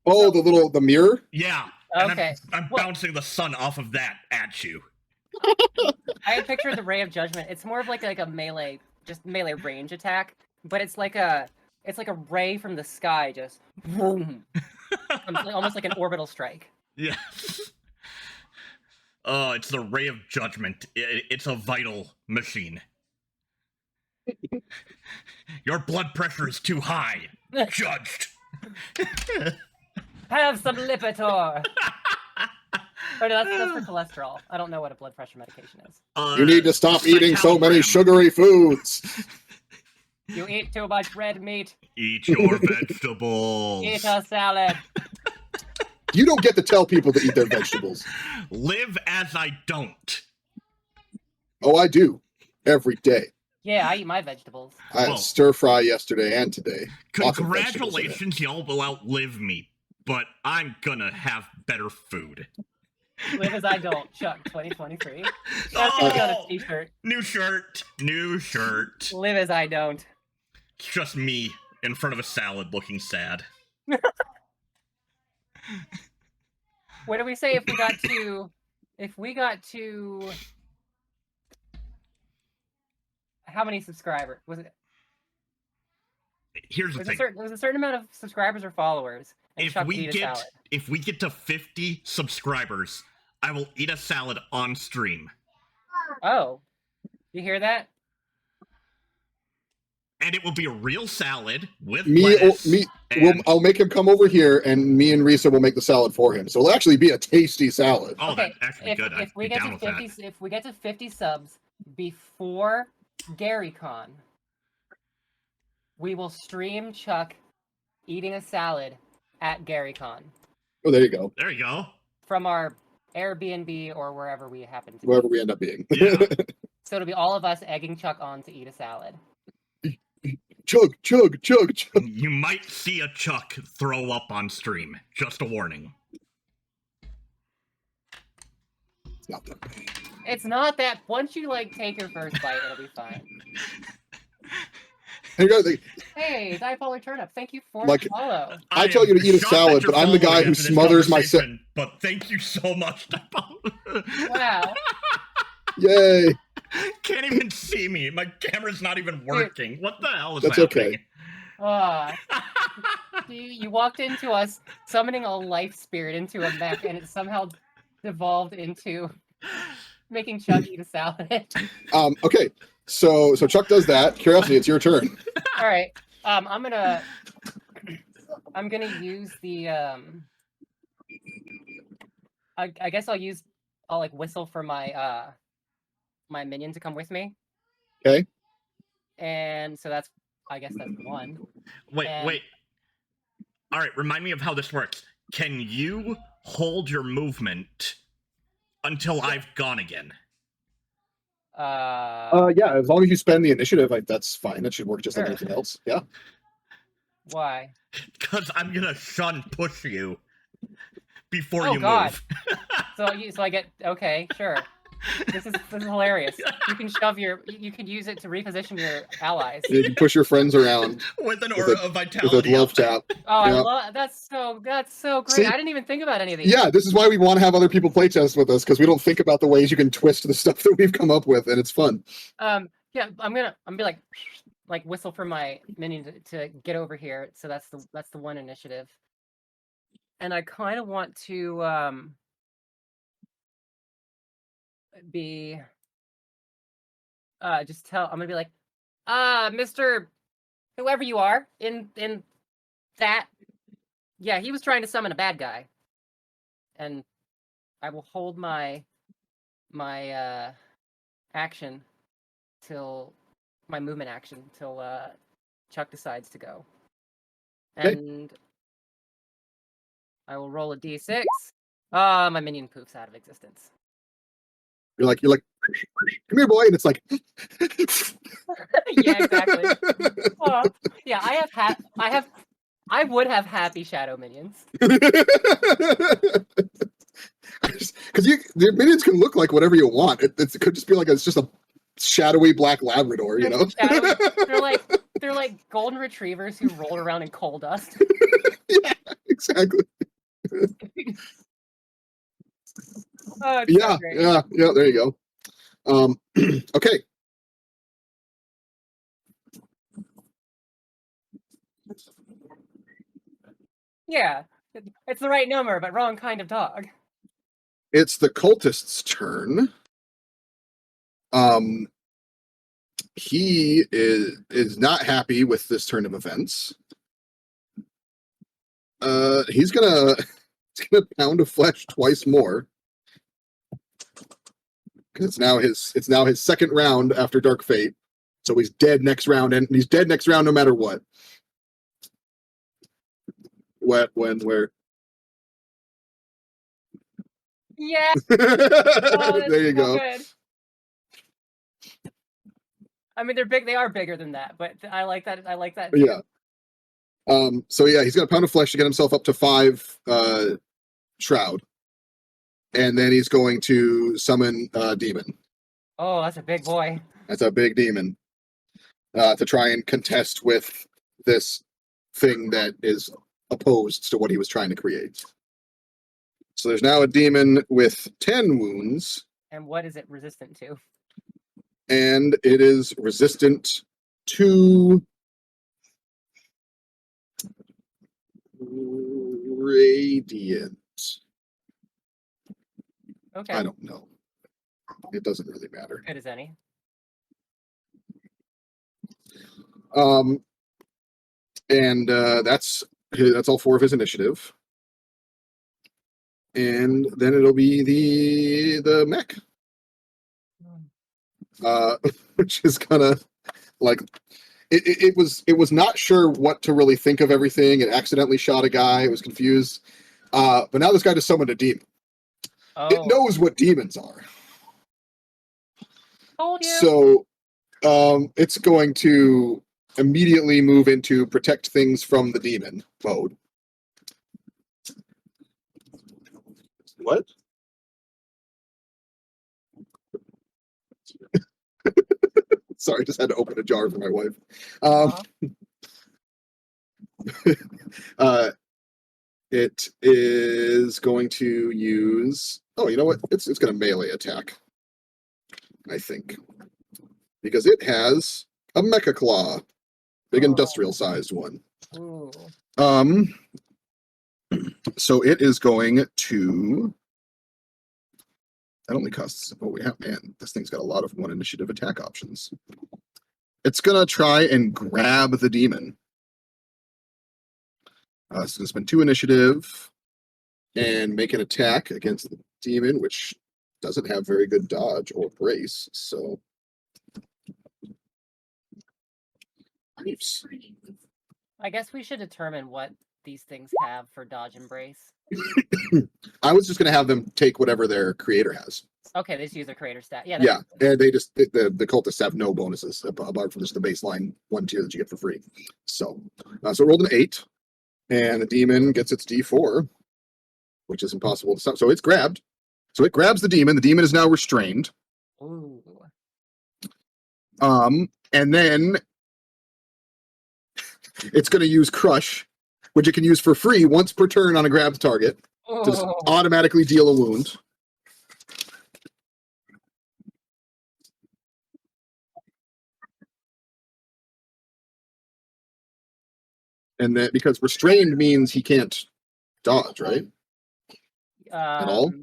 Oh, the mirror? Yeah. Okay. I'm bouncing the sun off of that at you. I pictured the Ray of Judgment. It's more of like a melee, just melee range attack, but it's like a ray from the sky, just boom, almost like an orbital strike. Yeah. Oh, it's the Ray of Judgment. It's a vital machine. Your blood pressure is too high. Judged. Have some Lipitor. Oh, no, that's for cholesterol. I don't know what a blood pressure medication is. You need to stop eating so many sugary foods. You eat too much red meat. Eat your vegetables. Eat a salad. You don't get to tell people to eat their vegetables. Live as I don't. Oh, I do. Every day. Yeah, I eat my vegetables. I had Well, stir fry yesterday and today. Lots of vegetables in it. Congratulations, y'all will outlive me, but I'm gonna have better food. Live as I don't. Chuck, 2023. That's Oh, gonna be on a t-shirt. New shirt. Live as I don't. It's just me in front of a salad looking sad. What do we say if we got to... How many subscribers? Here's the thing. There's a certain amount of subscribers or followers. And Chuck would eat a salad. If we get to 50 subscribers, I will eat a salad on stream. Oh. You hear that? And it will be a real salad with lettuce. I'll make him come over here, and me and Risa will make the salad for him. So it'll actually be a tasty salad. Oh, okay. That'd actually be good. If we get to 50 subs before GaryCon, we will stream Chuck eating a salad at GaryCon. Oh, there you go. There you go. From our Airbnb or wherever we happen to Wherever we end up being. Yeah. So it'll be all of us egging Chuck on to eat a salad. Chug. You might see a Chuck throw up on stream. Just a warning. It's not that bad. It's not that. Once you take your first bite, it'll be fine. Hey, Diapolar Turnip, thank you for the follow. I tell you to eat a salad, but I'm the guy who smothers myself. But thank you so much, Diapolar. Wow. Yay. Can't even see me. My camera's not even working. What the hell is happening? Okay. You walked into us summoning a life spirit into a mech, and it somehow devolved into making Chuck eat a salad. Okay. So Chuck does that. Curiosity, it's your turn. All right. I'm gonna use the I guess I'll whistle for my my minion to come with me. Okay. And so I guess that's one. Wait. All right, remind me of how this works. Can you hold your movement until I've gone again? Yeah, as long as you spend the initiative, that's fine. That should work just like anything else. Yeah. Why? Because I'm gonna push you before you God. move. So I get okay, sure. This is hilarious. You can use it to reposition your allies. You can push your friends around with an aura of vitality. With a love tap. Oh, that's so great. See, I didn't even think about any of these. Yeah, this is why we want to have other people playtest with us, because we don't think about the ways you can twist the stuff that we've come up with, and it's fun. Yeah, I'm gonna be like whistle for my minion to get over here. So that's the one initiative. And I kind of want to be I'm gonna be like, Mr. whoever you are in that, yeah, he was trying to summon a bad guy, and I will hold my action till my movement action till Chuck decides to go, and I will roll a d6. My minion poofs out of existence. You're like, come here, boy, and it's like, yeah, exactly. Yeah, I would have happy shadow minions. Because your minions can look like whatever you want. It could just be it's just a shadowy black Labrador, you know. They're like golden retrievers who roll around in coal dust. Yeah, exactly. Yeah, there you go. Okay. Yeah, it's the right number, but wrong kind of dog. It's the cultist's turn. He is not happy with this turn of events. He's gonna pound of flesh twice more. Because it's now his second round after Dark Fate. So he's dead next round, and he's dead next round no matter what. Where? Yeah. Oh, There you so go. good. I mean, they're big. They are bigger than that, but I like that. I like that. Too. Yeah. So yeah, he's got a pound of flesh to get himself up to 5 shroud, and then he's going to summon a demon. Oh, that's a big boy. That's a big demon to try and contest with this thing that is opposed to what he was trying to create. So there's now a demon with 10 wounds. And what is it resistant to? And it is resistant to radiant. Okay. I don't know. It doesn't really matter. Good as any. And that's all 4 of his initiative. And then it'll be the mech. Which is kind of like it was not sure what to really think of everything. It accidentally shot a guy. It was confused. But now this guy just summoned a demon. Oh. It knows what demons are. Told you. So it's going to immediately move into protect things from the demon mode. What? Sorry, just had to open a jar for my wife. It is going to use. Oh, you know what? It's going to melee attack. I think because it has a mecha claw, big industrial sized one. Ooh. So it is going to. That only costs. Oh, we have man. This thing's got a lot of 1 initiative attack options. It's gonna try and grab the demon. So it's gonna spend 2 initiative and make an attack against the demon, which doesn't have very good dodge or brace. So. Oops. I guess we should determine what these things have for dodge and brace. I was just going to have them take whatever their creator has. Okay, they just use their creator stat. Yeah. Yeah, and they just the cultists have no bonuses apart from just the baseline 1 tier that you get for free. So it rolled an 8, and the demon gets its D4, which is impossible to stop. So it's grabbed. So it grabs the demon. The demon is now restrained. Ooh. And then it's going to use Crush, which it can use for free once per turn on a grabbed target to just automatically deal a wound. And that because restrained means he can't dodge, right? At all?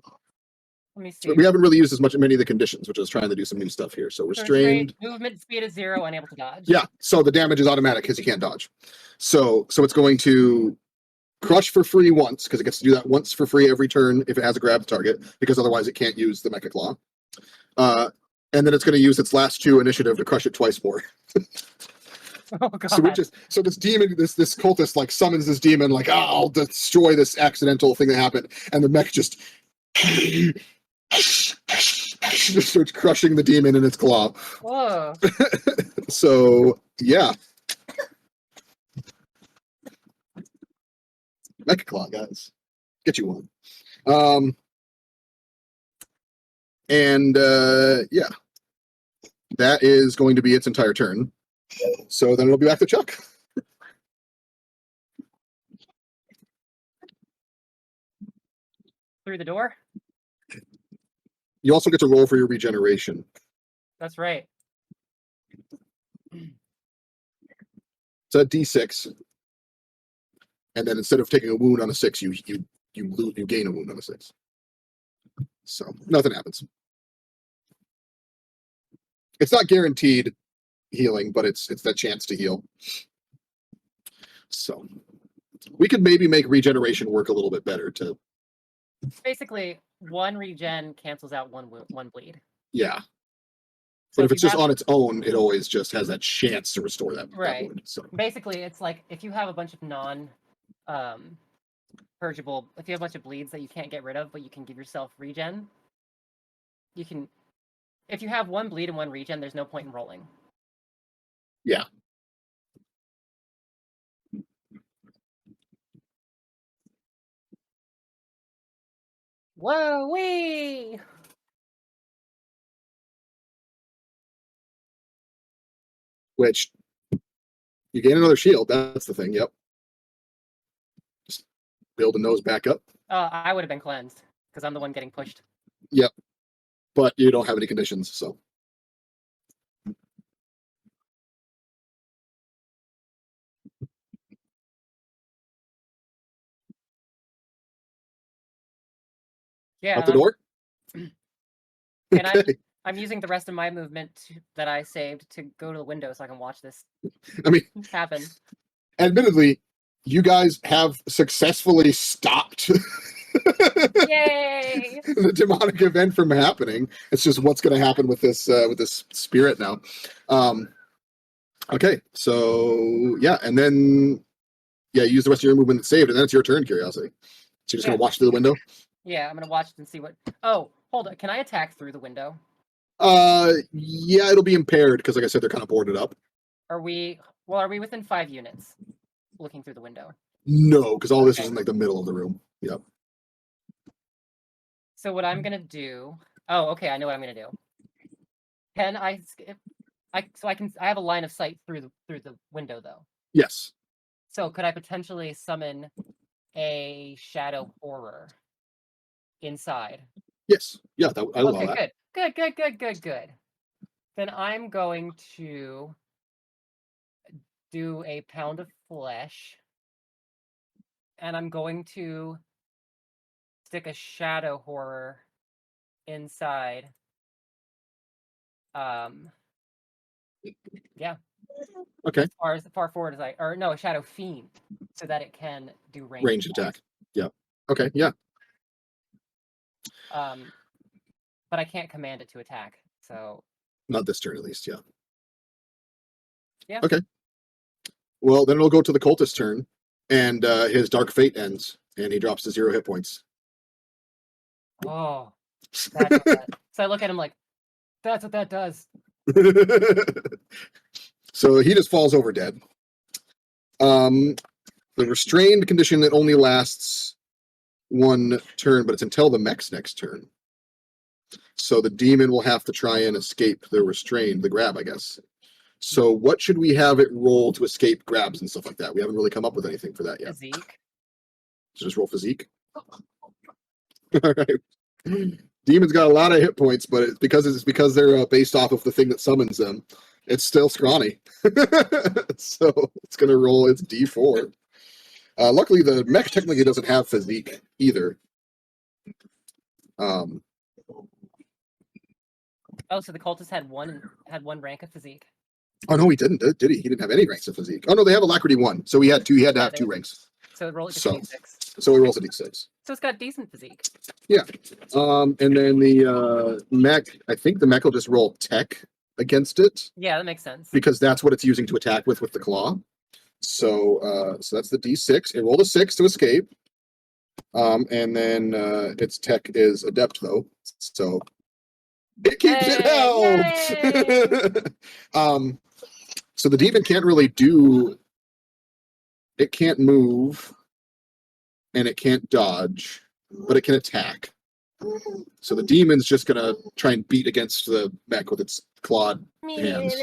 Let me see. We haven't really used many of the conditions, which is trying to do some new stuff here. So restrained. Movement speed is 0, unable to dodge. Yeah, so the damage is automatic because he can't dodge. So it's going to Crush for free once, because it gets to do that once for free every turn if it has a grab target, because otherwise it can't use the Mecha Claw. And then it's going to use its last 2 initiative to crush it twice more. Oh god. So this demon, this cultist like summons this demon, like, I'll destroy this accidental thing that happened, and the mech just starts crushing the demon in its claw. Whoa. So yeah. Mecha Claw, guys. Get you one. Yeah. That is going to be its entire turn. So then it'll be back to Chuck. Through the door? You also get to roll for your regeneration. That's right. It's a D6. And then instead of taking a wound on a 6, you gain a wound on a 6. So nothing happens. It's not guaranteed healing, but it's that chance to heal. So we could maybe make regeneration work a little bit better to. Basically, 1 regen cancels out 1 bleed. Yeah. So but if it's just on its own, it always just has that chance to restore that, right. that wound. So basically, it's like if you have a bunch of purgeable. If you have a bunch of bleeds that you can't get rid of, but you can give yourself regen, you can. If you have one bleed and one regen, there's no point in rolling. Yeah. Whoa, wee! Which you gain another shield. That's the thing. Yep. Just building those back up. I would have been cleansed because I'm the one getting pushed. Yep. But you don't have any conditions, so. Yeah. Out the door? And Okay. I'm using the rest of my movement that I saved to go to the window so I can watch this I mean, happen. Admittedly, you guys have successfully stopped Yay! the demonic event from happening. It's just what's going to happen with this spirit now. Okay, so yeah, and then use the rest of your movement that's saved, and then it's your turn, Curiosity. So you're just going to watch through the window? Yeah, I'm going to watch it and see what... Oh, hold on. Can I attack through the window? Yeah, it'll be impaired, because like I said, they're kind of boarded up. Are we within 5 units looking through the window? No, because all this is in like the middle of the room. Yep. So what I'm going to do... Oh, okay, I know what I'm going to do. Can I have a line of sight through the window, though? Yes. So could I potentially summon a shadow horror inside? Yes. Yeah, I allow that. Good. Then I'm going to do a pound of flesh, and I'm going to stick a shadow horror inside. Yeah. Okay. As far forward as a shadow fiend, so that it can do range attack. Yeah. Okay. Yeah. But I can't command it to attack, so. Not this turn, at least. Yeah. Yeah. Okay. Well, then it'll go to the cultist's turn, and his dark fate ends, and he drops to 0 hit points. Oh. So I look at him like, that's what that does. So he just falls over dead. The restrained condition that only lasts 1 turn, but it's until the mech's next turn. So the demon will have to try and escape the grab, I guess. So what should we have it roll to escape grabs and stuff like that? We haven't really come up with anything for that yet. Physique. So just roll physique. All right. Demon's got a lot of hit points, but it's because they're based off of the thing that summons them. It's still scrawny. So it's going to roll its D4. Luckily, the mech technically doesn't have physique either. Oh, so the cultist had one rank of physique. Oh no, he didn't, did he? He didn't have any ranks of physique. Oh no, they have alacrity 1, so he had to have 2 ranks. So it rolls a D6. So he rolls a D6. So it's got decent physique. Yeah. And then the mech, I think the mech will just roll tech against it. Yeah, that makes sense. Because that's what it's using to attack with the claw. So that's the D6. It rolled a 6 to escape. And then its tech is adept though. So it keeps it held. So the demon can't really do. It can't move, and it can't dodge, but it can attack. So the demon's just gonna try and beat against the mech with its clawed hands,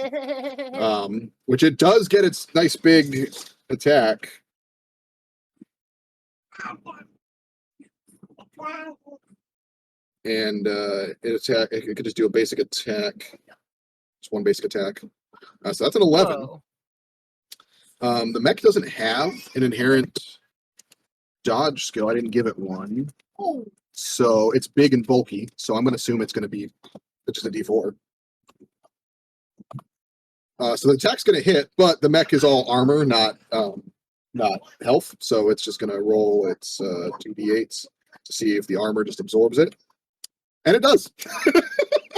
which it does get its nice big attack. And it could just do a basic attack. Just 1 basic attack. So that's an 11. Whoa. The mech doesn't have an inherent dodge skill. I didn't give it 1. So it's big and bulky. So I'm going to assume it's going to be just a D4. So the attack's going to hit, but the mech is all armor, not health. So it's just going to roll its 2d8s to see if the armor just absorbs it. And it does.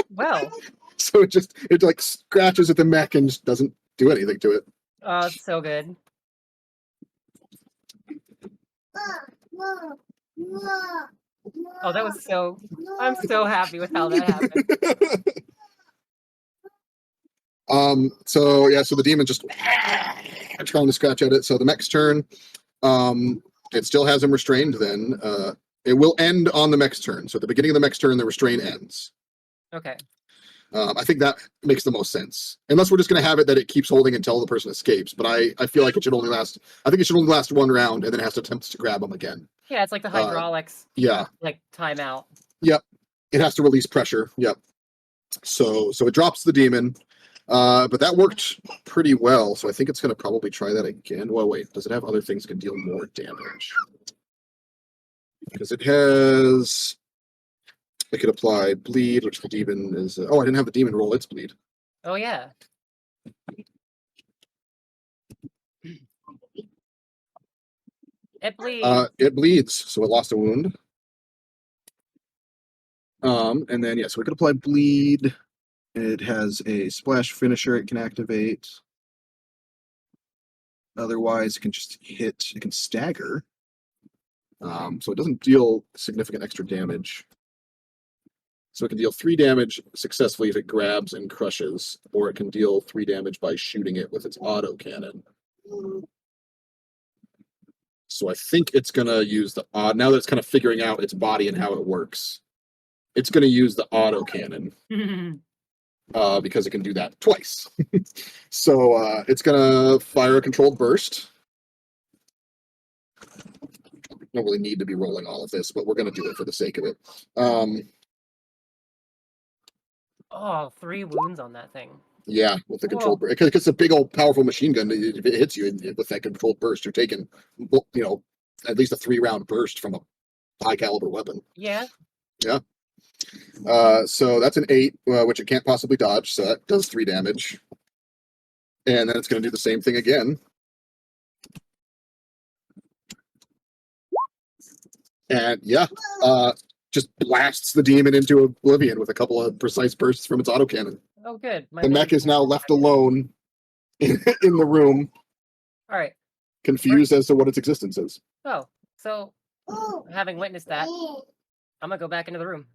Well. So it like scratches at the mech and just doesn't do anything to it. Oh, it's so good. Oh, that was so... I'm so happy with how that happened. So yeah, so the demon just trying to scratch at it. So the mech's turn. It still has him restrained then. It will end on the mech's turn. So at the beginning of the mech's turn, the restraint ends. Okay. I think that makes the most sense. Unless we're just going to have it that it keeps holding until the person escapes. But I feel like it should only last... I think it should only last one round, and then it has to attempt to grab him again. Yeah, it's like the hydraulics. Yeah. Like timeout. Yep. It has to release pressure. Yep. So it drops the demon. But that worked pretty well. So I think it's going to probably try that again. Well, wait. Does it have other things that can deal more damage? Because it has... It could apply bleed, which the demon is... oh, I didn't have the demon roll its bleed. Oh, yeah. It bleeds. It bleeds, so it lost a wound. And then, yeah, so we could apply bleed. It has a splash finisher it can activate. Otherwise, it can just hit... It can stagger. So it doesn't deal significant extra damage. So it can deal 3 damage successfully if it grabs and crushes, or it can deal 3 damage by shooting it with its auto cannon. So I think it's going to use the... now that it's kind of figuring out its body and how it works, it's going to use the auto cannon. Because it can do that twice. So it's going to fire a controlled burst. Don't really need to be rolling all of this, but we're going to do it for the sake of it. Oh, 3 wounds on that thing. Yeah, with the controlled burst. Because it's a big old powerful machine gun. If it hits you with that controlled burst, you're taking, at least a 3-round burst from a high caliber weapon. Yeah. Yeah. So that's an 8, which it can't possibly dodge. So that does 3 damage. And then it's going to do the same thing again. And yeah, just blasts the demon into oblivion with a couple of precise bursts from its autocannon. Oh, good. The mech is now left alone in the room. All right. Confused as to what its existence is. Oh, so having witnessed that, I'm going to go back into the room.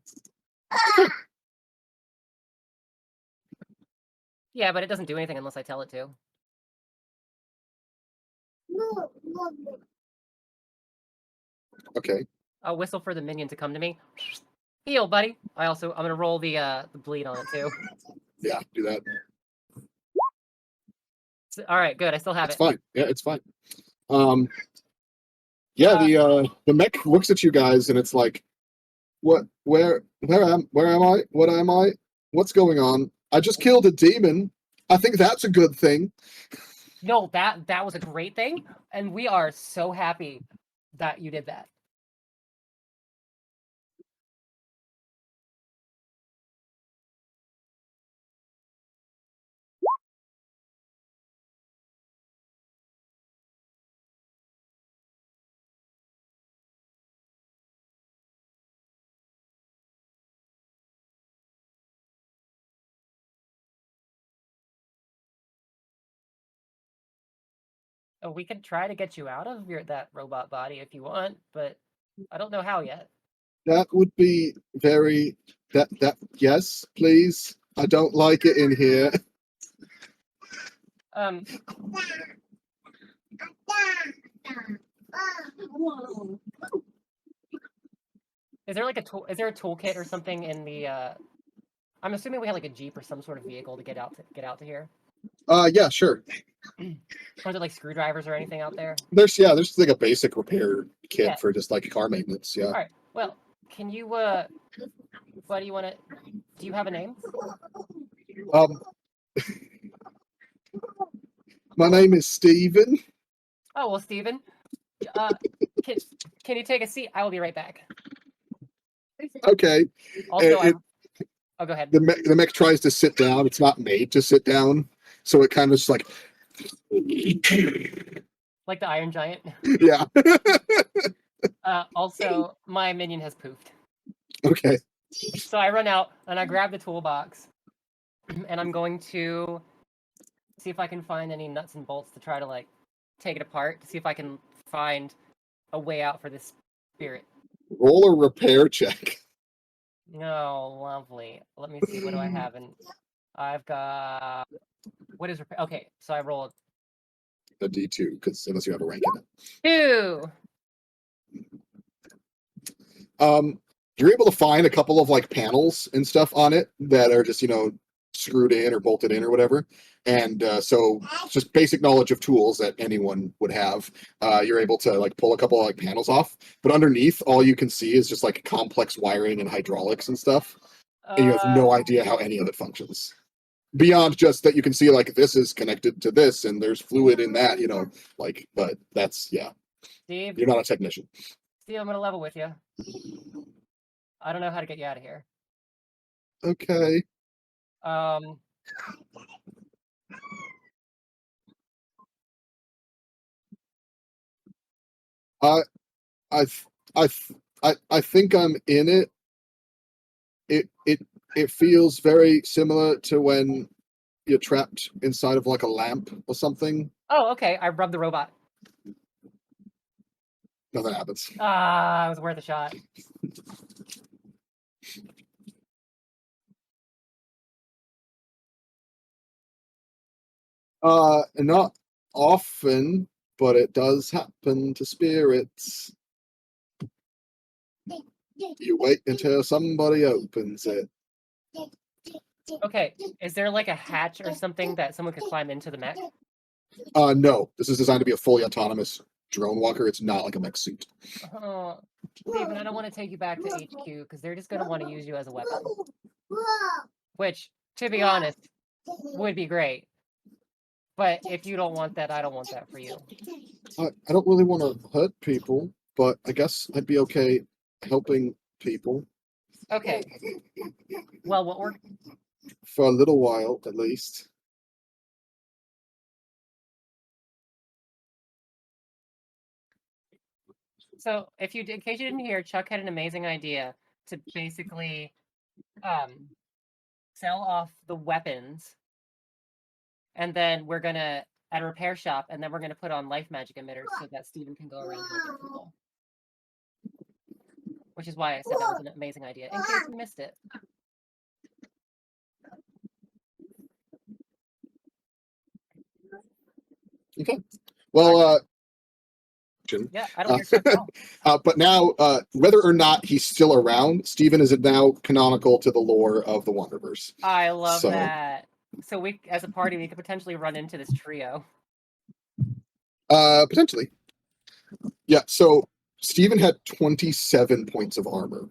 Yeah, but it doesn't do anything unless I tell it to. Okay. I'll whistle for the minion to come to me. Heal, buddy. I'm gonna roll the bleed on it too. Yeah, do that. All right, good. I still have It's it. fine. Yeah, it's fine. Yeah, the mech looks at you guys and it's like, what? Where am I? What am I? What's going on? I just killed a demon. I think that's a good thing. No, that was a great thing, and we are so happy that you did that. Oh, we could try to get you out of that robot body if you want, but I don't know how yet. That would be very... Yes, please. I don't like it in here. Is there like is there a toolkit or something in the I'm assuming we have like a Jeep or some sort of vehicle to get out to here. Yeah, sure. Or is it like screwdrivers or anything out there? There's like a basic repair kit for just like car maintenance. Yeah. All right. Well, can you what do you want to? Do you have a name? My name is Steven. Oh well, Steven. Can you take a seat? I will be right back. Okay. Also, go ahead. The mech tries to sit down. It's not made to sit down, so it kind of just like the Iron Giant. Yeah. Also, my minion has poofed. Okay. So I run out and I grab the toolbox, and I'm going to see if I can find any nuts and bolts to try to like take it apart to see if I can find a way out for this spirit. Roll a repair check. Oh, lovely. Let me see. What do I have? And I've got. What is repair? Okay, so I rolled A D2, because unless you have a rank in it. 2. You're able to find a couple of like panels and stuff on it that are just, screwed in or bolted in or whatever. And so just basic knowledge of tools that anyone would have. You're able to like pull a couple of like panels off, but underneath all you can see is just like complex wiring and hydraulics and stuff. And you have no idea how any of it functions. Beyond just that you can see like this is connected to this and there's fluid in that, but that's, yeah. Steve, You're not a technician. Steve, I'm gonna level with you. I don't know how to get you out of here. Okay. I think I'm in it. It feels very similar to when you're trapped inside of like a lamp or something. Oh, okay. I rubbed the robot. Nothing happens. It was worth a shot. Not often, but it does happen to spirits. You wait until somebody opens it. Okay, is there like a hatch or something that someone could climb into the mech? No. This is designed to be a fully autonomous drone walker. It's not like a mech suit. Oh, Steven, I don't want to take you back to HQ because they're just going to want to use you as a weapon. Which, to be honest, would be great. But if you don't want that, I don't want that for you. I don't really want to hurt people, but I guess I'd be okay helping people. Okay. Well, what we're... For a little while, at least. So, in case you didn't hear, Chuck had an amazing idea to basically sell off the weapons, and then we're gonna at a repair shop, and then we're gonna put on life magic emitters so that Steven can go around helping people. Which is why I said that was an amazing idea. In case you missed it. Okay. Well, yeah, I don't hear Chuck at all. But now, whether or not he's still around, Steven is now canonical to the lore of the Wanderverse. I love that. So we, as a party, we could potentially run into this trio. Potentially. Yeah, so Steven had 27 points of armor.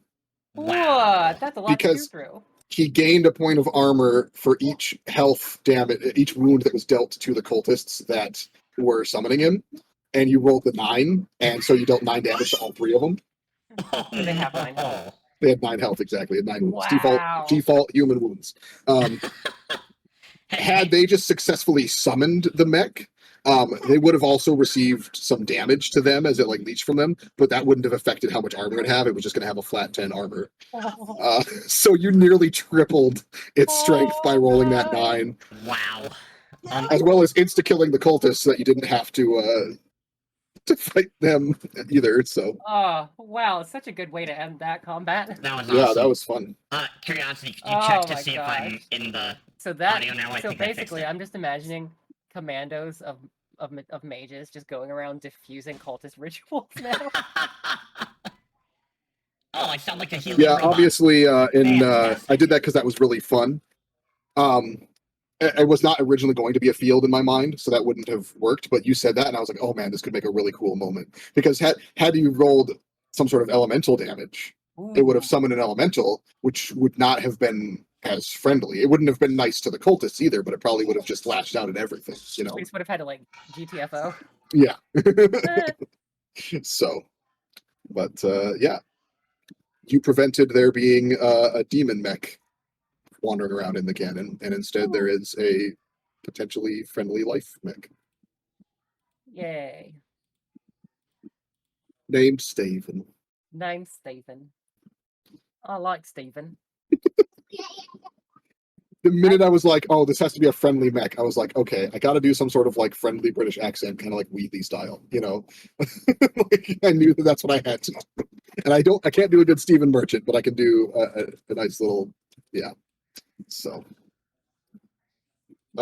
Wow. That's a lot to chew through. He gained a point of armor for each health damage, each wound that was dealt to the cultists that were summoning him. And you rolled the 9, and so you dealt 9 damage to all 3 of them. So they have 9 health. They had 9 health, exactly. Had 9 wounds. Wow. Default human wounds. Had they just successfully summoned the mech, they would have also received some damage to them as it like leached from them, but that wouldn't have affected how much armor it have. It was just going to have a flat 10 armor. So you nearly tripled its strength by rolling that 9. Wow. As well as insta-killing the cultists so that you didn't have to fight them either. So. Oh wow! It's such a good way to end that combat. That was awesome. Yeah, that was fun. Curiosity, could you check to see if I'm in the audio now? So basically, I'm just imagining commandos of mages just going around diffusing cultist rituals now. Oh, I sound like a healing robot. Obviously, I did that because that was really fun. It was not originally going to be a field in my mind, so that wouldn't have worked. But you said that, and I was like, "Oh man, this could make a really cool moment." Because had you rolled some sort of elemental damage, it would have summoned an elemental, which would not have been as friendly. It wouldn't have been nice to the cultists either, but it probably would have just lashed out at everything. We just would have had to like GTFO. Yeah. So, but yeah, you prevented there being a demon mech wandering around in the canon, and instead there is a potentially friendly life mech. Yay. Named Steven. Named Steven. I like Steven. The minute I was like, oh, this has to be a friendly mech, I was like, okay, I gotta do some sort of like friendly British accent, kind of like Wheatley style, Like, I knew that's what I had to do. And I can't do a good Stephen Merchant, but I can do a nice little, yeah. So,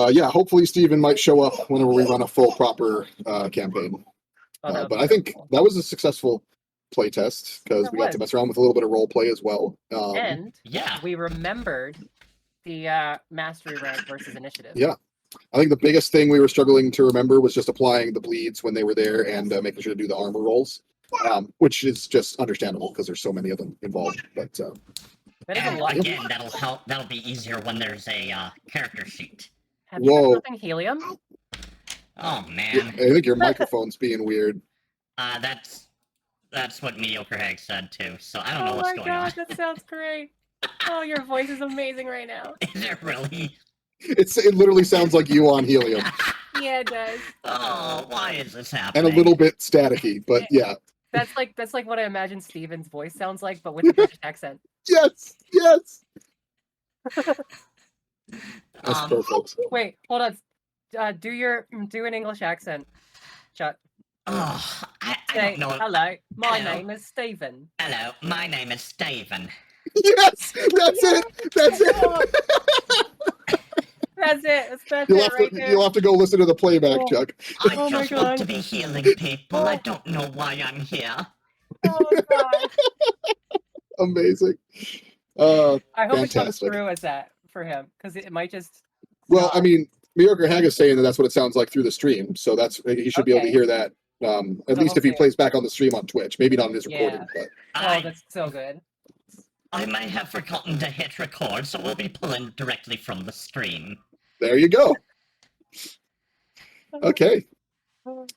yeah, hopefully Stephen might show up whenever we run a full proper campaign. But I think that was a successful playtest because we got to mess around with a little bit of role play as well. And we remembered the mastery rank versus initiative. Yeah. I think the biggest thing we were struggling to remember was just applying the bleeds when they were there and making sure to do the armor rolls, which is just understandable because there's so many of them involved. But that is a lot. Again, that'll help. That'll be easier when there's a character sheet. Have you been popping helium? Oh man! I think your microphone's being weird. That's what Mediocre Hag said too. So I don't know what's going on. Oh my god, that sounds great! Oh, your voice is amazing right now. Is it really? It literally sounds like you on helium. Yeah, it does. Oh, why is this happening? And a little bit staticky, but yeah. That's like what I imagine Steven's voice sounds like, but with a British accent. Yes. That's perfect. Wait, hold on. Do an English accent, Chuck. Oh, I don't know. Hello, my name is Stephen. Hello, my name is Stephen. Yes, that's it. That's it. That's it. That's it right there. You'll have to go listen to the playback, Chuck. I just want to be healing people. I don't know why I'm here. Oh god. Amazing. I hope fantastic. it comes through as that for him, because it might just. Well, I mean, Mediocre Hag is saying that's what it sounds like through the stream, so he should be able to hear that. At least if he plays back on the stream on Twitch, maybe not on his recording. But that's so good. I might have forgotten to hit record, so we'll be pulling directly from the stream. There you go. Okay. Well,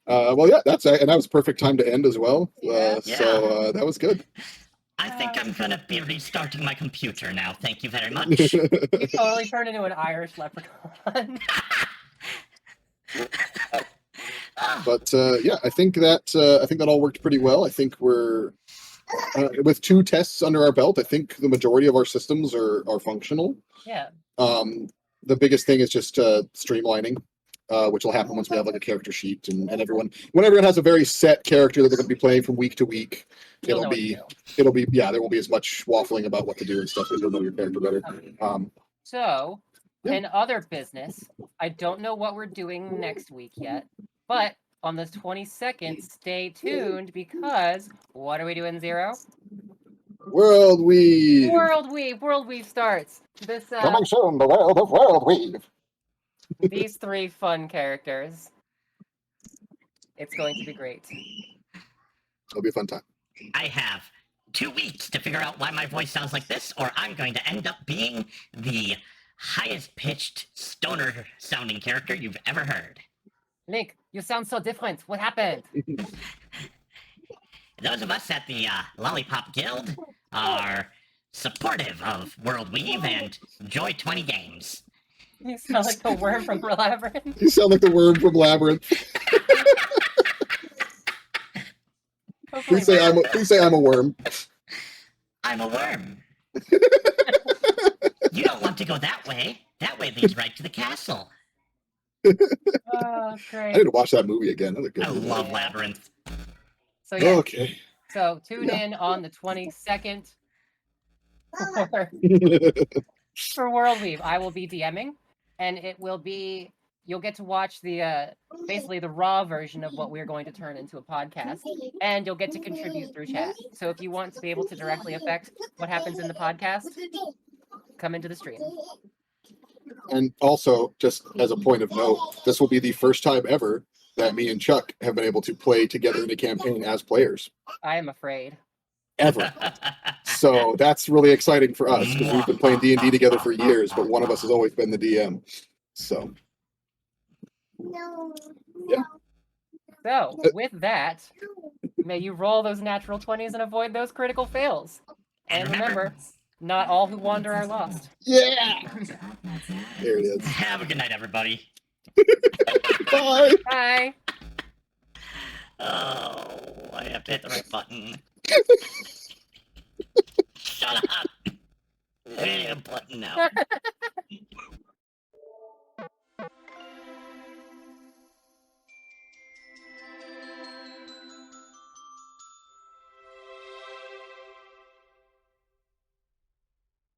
yeah, that was a perfect time to end as well. So that was good. I think I'm gonna be restarting my computer now. Thank you very much. You totally turned into an Irish leprechaun. But yeah, I think that all worked pretty well. I think we're with 2 tests under our belt. I think the majority of our systems are functional. Yeah. The biggest thing is just streamlining, which will happen once we have like a character sheet and when everyone has a very set character that they're going to be playing from week to week. It'll be there won't be as much waffling about what to do and stuff because you'll know your character better. So, in other business, I don't know what we're doing next week yet, but on the 22nd, stay tuned because what are we doing, Zero? World Weave. World Weave starts. This coming soon, the world of World Weave. These 3 fun characters. It's going to be great. It'll be a fun time. I have 2 weeks to figure out why my voice sounds like this, or I'm going to end up being the highest-pitched stoner-sounding character you've ever heard. Link, you sound so different. What happened? Those of us at the Lollipop Guild are supportive of World Weave and enjoy 20 games. You sound like the worm from Labyrinth. You sound like the worm from Labyrinth. Please say I'm a worm. I'm a worm. You don't want to go that way. That way leads right to the castle. Oh, great. I need to watch that movie again. I love Labyrinth. So yeah. Okay. So tune in on the 22nd for World Weave. I will be DMing, and it will be you'll get to watch the basically the raw version of what we're going to turn into a podcast, and you'll get to contribute through chat. So if you want to be able to directly affect what happens in the podcast, come into the stream. And also, just as a point of note, this will be the first time ever that me and Chuck have been able to play together in a campaign as players. I am afraid. Ever. So that's really exciting for us because we've been playing D&D together for years, but one of us has always been the DM. So, yeah. So, with that, may you roll those natural 20s and avoid those critical fails. And remember, not all who wander are lost. Yeah! There it is. Have a good night, everybody. Bye! Bye! Oh, I have to hit the right button. Shut up! I need a button now.